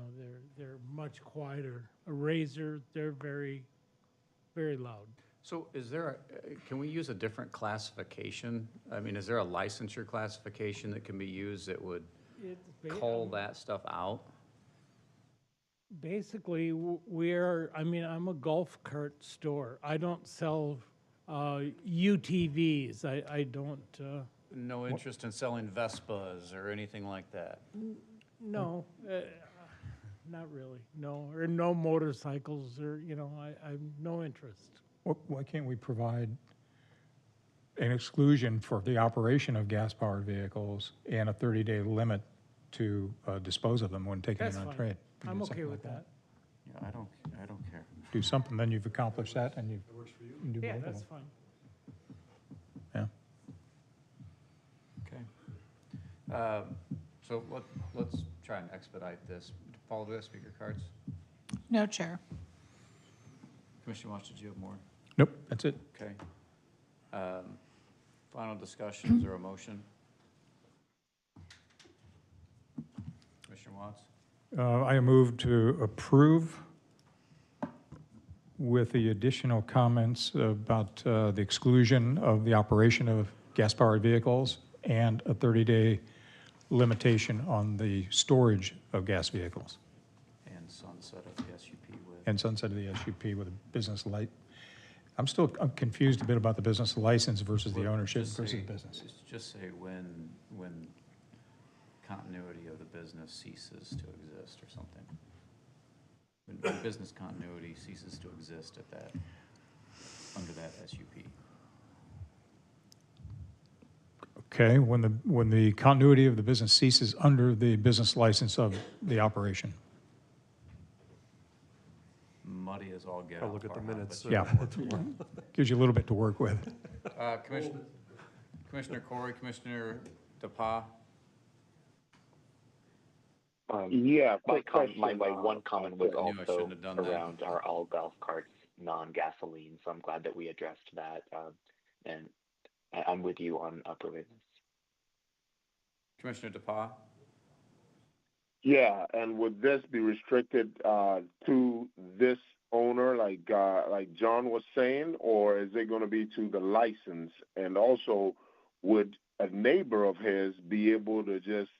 Speaker 6: they're much quieter. A razor, they're very, very loud.
Speaker 1: So is there, can we use a different classification? I mean, is there a licensure classification that can be used that would cull that stuff out?
Speaker 6: Basically, I'm a golf cart store. I don't sell UTVs. I don't.
Speaker 1: No interest in selling Vespas or anything like that?
Speaker 6: No, not really. No, or no motorcycles, or, you know, I'm no interest.
Speaker 8: Why can't we provide an exclusion for the operation of gas-powered vehicles and a 30-day limit to dispose of them when taken
Speaker 6: That's
Speaker 8: in on
Speaker 6: fine.
Speaker 8: trade?
Speaker 6: I'm
Speaker 8: Do
Speaker 6: okay
Speaker 8: something
Speaker 6: with
Speaker 8: like
Speaker 6: that.
Speaker 1: Yeah, I don't care.
Speaker 8: Do something, then you've accomplished that, and you can do both
Speaker 6: Yeah,
Speaker 8: of
Speaker 6: that's
Speaker 8: them.
Speaker 6: fine.
Speaker 8: Yeah.
Speaker 1: Okay. So let's try and expedite this. Paul, do we have speaker cards?
Speaker 4: No, Chair.
Speaker 1: Commissioner Watts, did you have more?
Speaker 8: Nope, that's it.
Speaker 1: Okay. Final discussions or a motion? Commissioner Watts?
Speaker 8: I move to approve with the additional comments about the exclusion of the operation of gas-powered vehicles and a 30-day limitation on the storage of gas vehicles.
Speaker 1: And sunset of the SUP with.
Speaker 8: And sunset of the SUP with a business light. I'm confused a bit about the business license versus the ownership
Speaker 1: Just
Speaker 8: versus
Speaker 1: say-
Speaker 8: the business.
Speaker 1: Just say when continuity of the business ceases to exist or something. When business continuity ceases to exist at that, under that SUP.
Speaker 8: Okay, when the continuity of the business ceases under the business license of the operation.
Speaker 1: Muddy as all get
Speaker 5: I'll
Speaker 1: out.
Speaker 5: look at the
Speaker 1: Farhan,
Speaker 5: minutes.
Speaker 1: but-
Speaker 8: Yeah, gives you a little bit to work with.
Speaker 1: Commissioner Corey, Commissioner DePauw.
Speaker 3: Yeah,
Speaker 10: My
Speaker 3: quick question.
Speaker 10: one comment was
Speaker 1: I knew I
Speaker 10: also
Speaker 1: shouldn't have done that.
Speaker 10: around our all golf carts non-gasoline, so I'm glad that we addressed that, and I'm with you on approving this.
Speaker 1: Commissioner DePauw.
Speaker 3: Yeah, and would this be restricted to this owner, like John was saying, or is it going to be to the license? And also, would a neighbor of his be able to just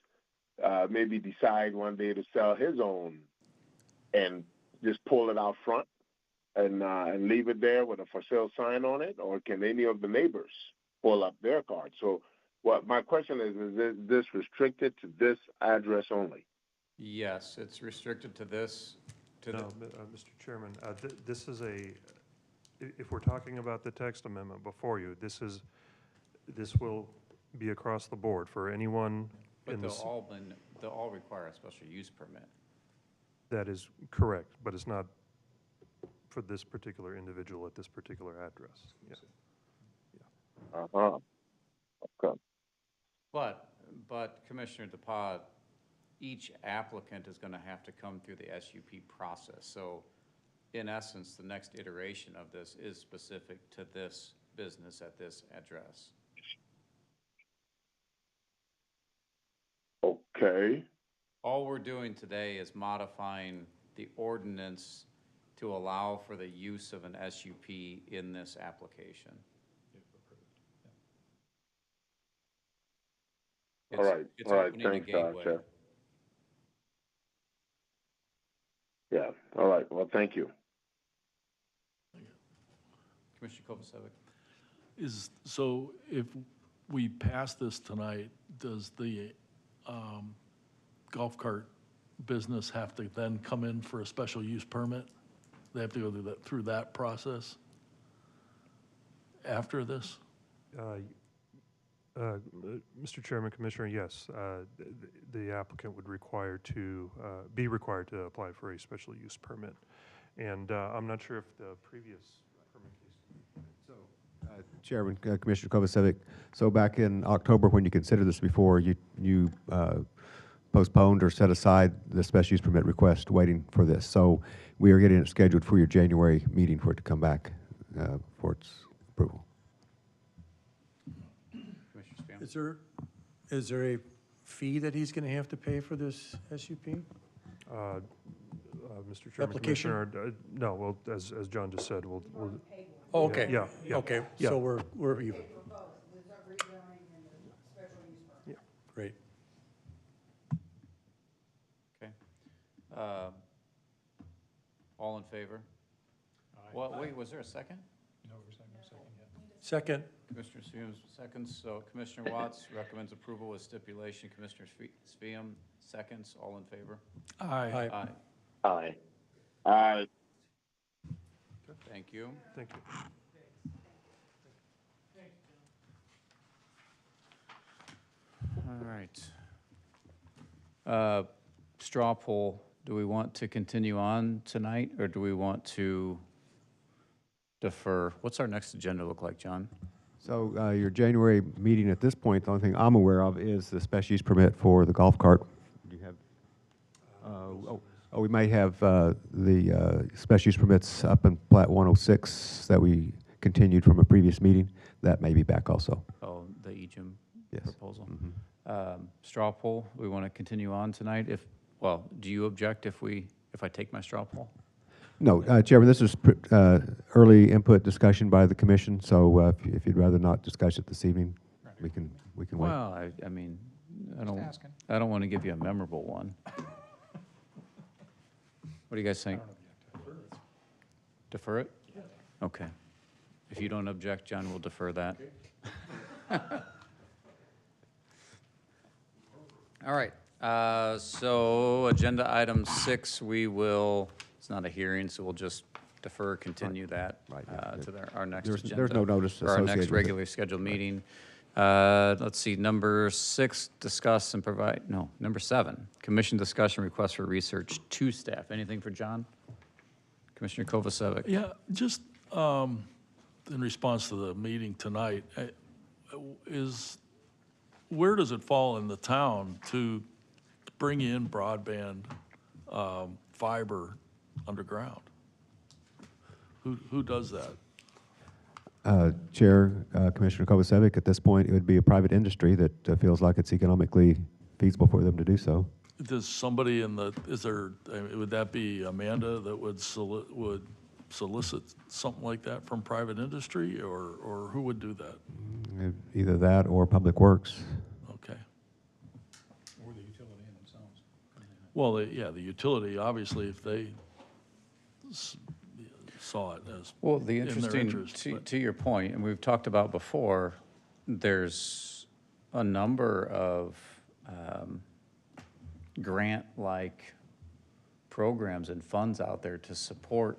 Speaker 3: maybe decide one day to sell his own and just pull it out front and leave it there with a for sale sign on it, or can any of the neighbors pull up their card? So, what my question is this restricted to this address only?
Speaker 1: Yes, it's restricted to this,
Speaker 5: No, Mr. Chairman, this is if we're talking about the text amendment before you, this will be across the board for anyone
Speaker 1: but
Speaker 5: in
Speaker 1: they'll
Speaker 5: this.
Speaker 1: all require a special use permit.
Speaker 5: That is correct, but it's not for this particular individual at this particular address. Yeah.
Speaker 3: Uh-huh. Okay.
Speaker 1: But Commissioner DePauw, each applicant is going to have to come through the SUP process. So in essence, the next iteration of this is specific to this business at this address.
Speaker 3: Okay.
Speaker 1: All we're doing today is modifying the ordinance to allow for the use of an SUP in this application.
Speaker 3: All right.
Speaker 1: It's
Speaker 3: All right.
Speaker 1: opening a
Speaker 3: Thanks,
Speaker 1: gateway.
Speaker 3: Chair. Yeah. All right. Well, thank you.
Speaker 1: Commissioner Kovacevic.
Speaker 7: So if we pass this tonight, does the golf cart business have to then come in for a special use permit? They have to go through that process after this?
Speaker 5: Mr. Chairman, Commissioner, yes, the applicant would be required to apply for a special use permit. And I'm not sure if the previous permit case.
Speaker 21: Chairman, Commissioner Kovacevic, so back in October when you considered this before, you postponed or set aside the special use permit request waiting for this. So we are getting it scheduled for your January meeting for it to come back for its approval.
Speaker 11: Is there a fee that he's going to have to pay for this SUP?
Speaker 5: Mr. Chairman,
Speaker 11: Application?
Speaker 5: Commissioner, no, well, as John just said, we'll
Speaker 11: Oh, okay.
Speaker 5: Yeah.
Speaker 11: Okay,
Speaker 5: Yeah.
Speaker 11: so we're even.
Speaker 5: Yeah.
Speaker 11: Great.
Speaker 1: Okay. All in favor? Well, wait, was there a second?
Speaker 8: No, we're second yet.
Speaker 11: Second.
Speaker 1: Commissioner Svium seconds, so Commissioner Watts recommends approval with stipulation. Commissioner Svium seconds, all in favor?
Speaker 7: Aye.
Speaker 1: Aye.
Speaker 10: Aye.
Speaker 3: Aye.
Speaker 1: Thank you.
Speaker 5: Thank you.
Speaker 1: All right. Straw poll, do we want to continue on tonight, or do we want to defer? What's our next agenda look like, John?
Speaker 21: So your January meeting at this point, the only thing I'm aware of is the special use permit for the golf cart. Do you have? We might have the special use permits up in Plat 106 that we continued from a previous meeting. That may be back also.
Speaker 1: Oh, the EGIM
Speaker 21: Yes.
Speaker 1: proposal.
Speaker 21: Mhm.
Speaker 1: Straw poll, we want to continue on tonight. Do you object if I take my straw poll?
Speaker 21: No, Chairman, this is early input discussion by the commission, so if you'd rather not discuss it this evening, we can wait.
Speaker 1: Well, I mean, I don't want to give you a memorable one. What do you guys think? Defer it? Okay. If you don't object, John, we'll defer that. All right. So agenda item 6, it's not a hearing, so we'll just defer, continue that to our next agenda.
Speaker 21: There's no notice
Speaker 1: for our
Speaker 21: associated
Speaker 1: next
Speaker 21: with it.
Speaker 1: regularly scheduled meeting. Let's see, number 6, discuss and provide, no, number 7, commission discussion request for research to staff. Anything for John? Commissioner Kovacevic.
Speaker 7: Yeah, just in response to the meeting tonight, where does it fall in the town to bring in broadband fiber underground? Who does that?
Speaker 21: Chair, Commissioner Kovacevic, at this point, it would be a private industry that feels like it's economically feasible for them to do so.
Speaker 7: Does somebody would that be Amanda that would solicit something like that from private industry, or who would do that?
Speaker 21: Either that or Public Works.
Speaker 7: Okay.
Speaker 8: Or the utility in themselves.
Speaker 7: Well, the utility, obviously, if they saw it as
Speaker 1: Well, the
Speaker 7: in their
Speaker 1: interesting,
Speaker 7: interest.
Speaker 1: to your point, and we've talked about before, there's a number of grant-like programs and funds out there to support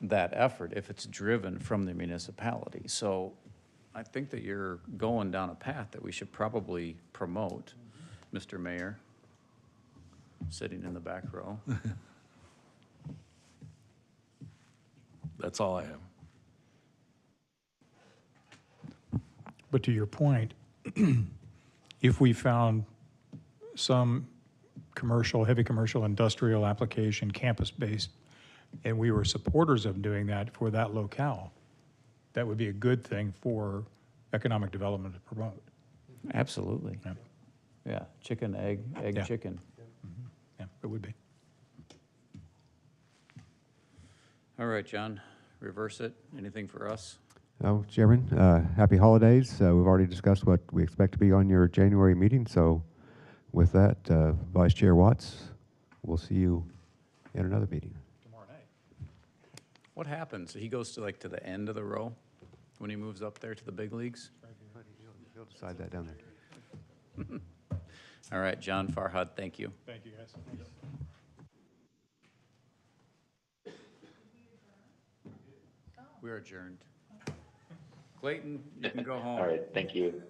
Speaker 1: that effort if it's driven from the municipality. So I think that you're going down a path that we should probably promote, Mr. Mayor, sitting in the back row.
Speaker 7: That's all I have.
Speaker 8: But to your point, if we found some heavy commercial, industrial application, campus-based, and we were supporters of doing that for that locale, that would be a good thing for economic development to promote.
Speaker 1: Absolutely.
Speaker 8: Yeah.
Speaker 1: Yeah, chicken, egg,
Speaker 8: Yeah.
Speaker 1: chicken.
Speaker 8: Yeah, it would be.
Speaker 1: All right, John, reverse it. Anything for us?
Speaker 21: Oh, Chairman, happy holidays. We've already discussed what we expect to be on your January meeting, so with that, Vice Chair Watts, we'll see you in another meeting.
Speaker 8: Tomorrow night.
Speaker 1: What happens? He goes to to the end of the row when he moves up there to the big leagues?
Speaker 21: He'll decide that down there.
Speaker 1: All right, John Farhad, thank you.
Speaker 8: Thank you, guys.
Speaker 1: We're adjourned. Clayton, you can go home.
Speaker 10: All right, thank you.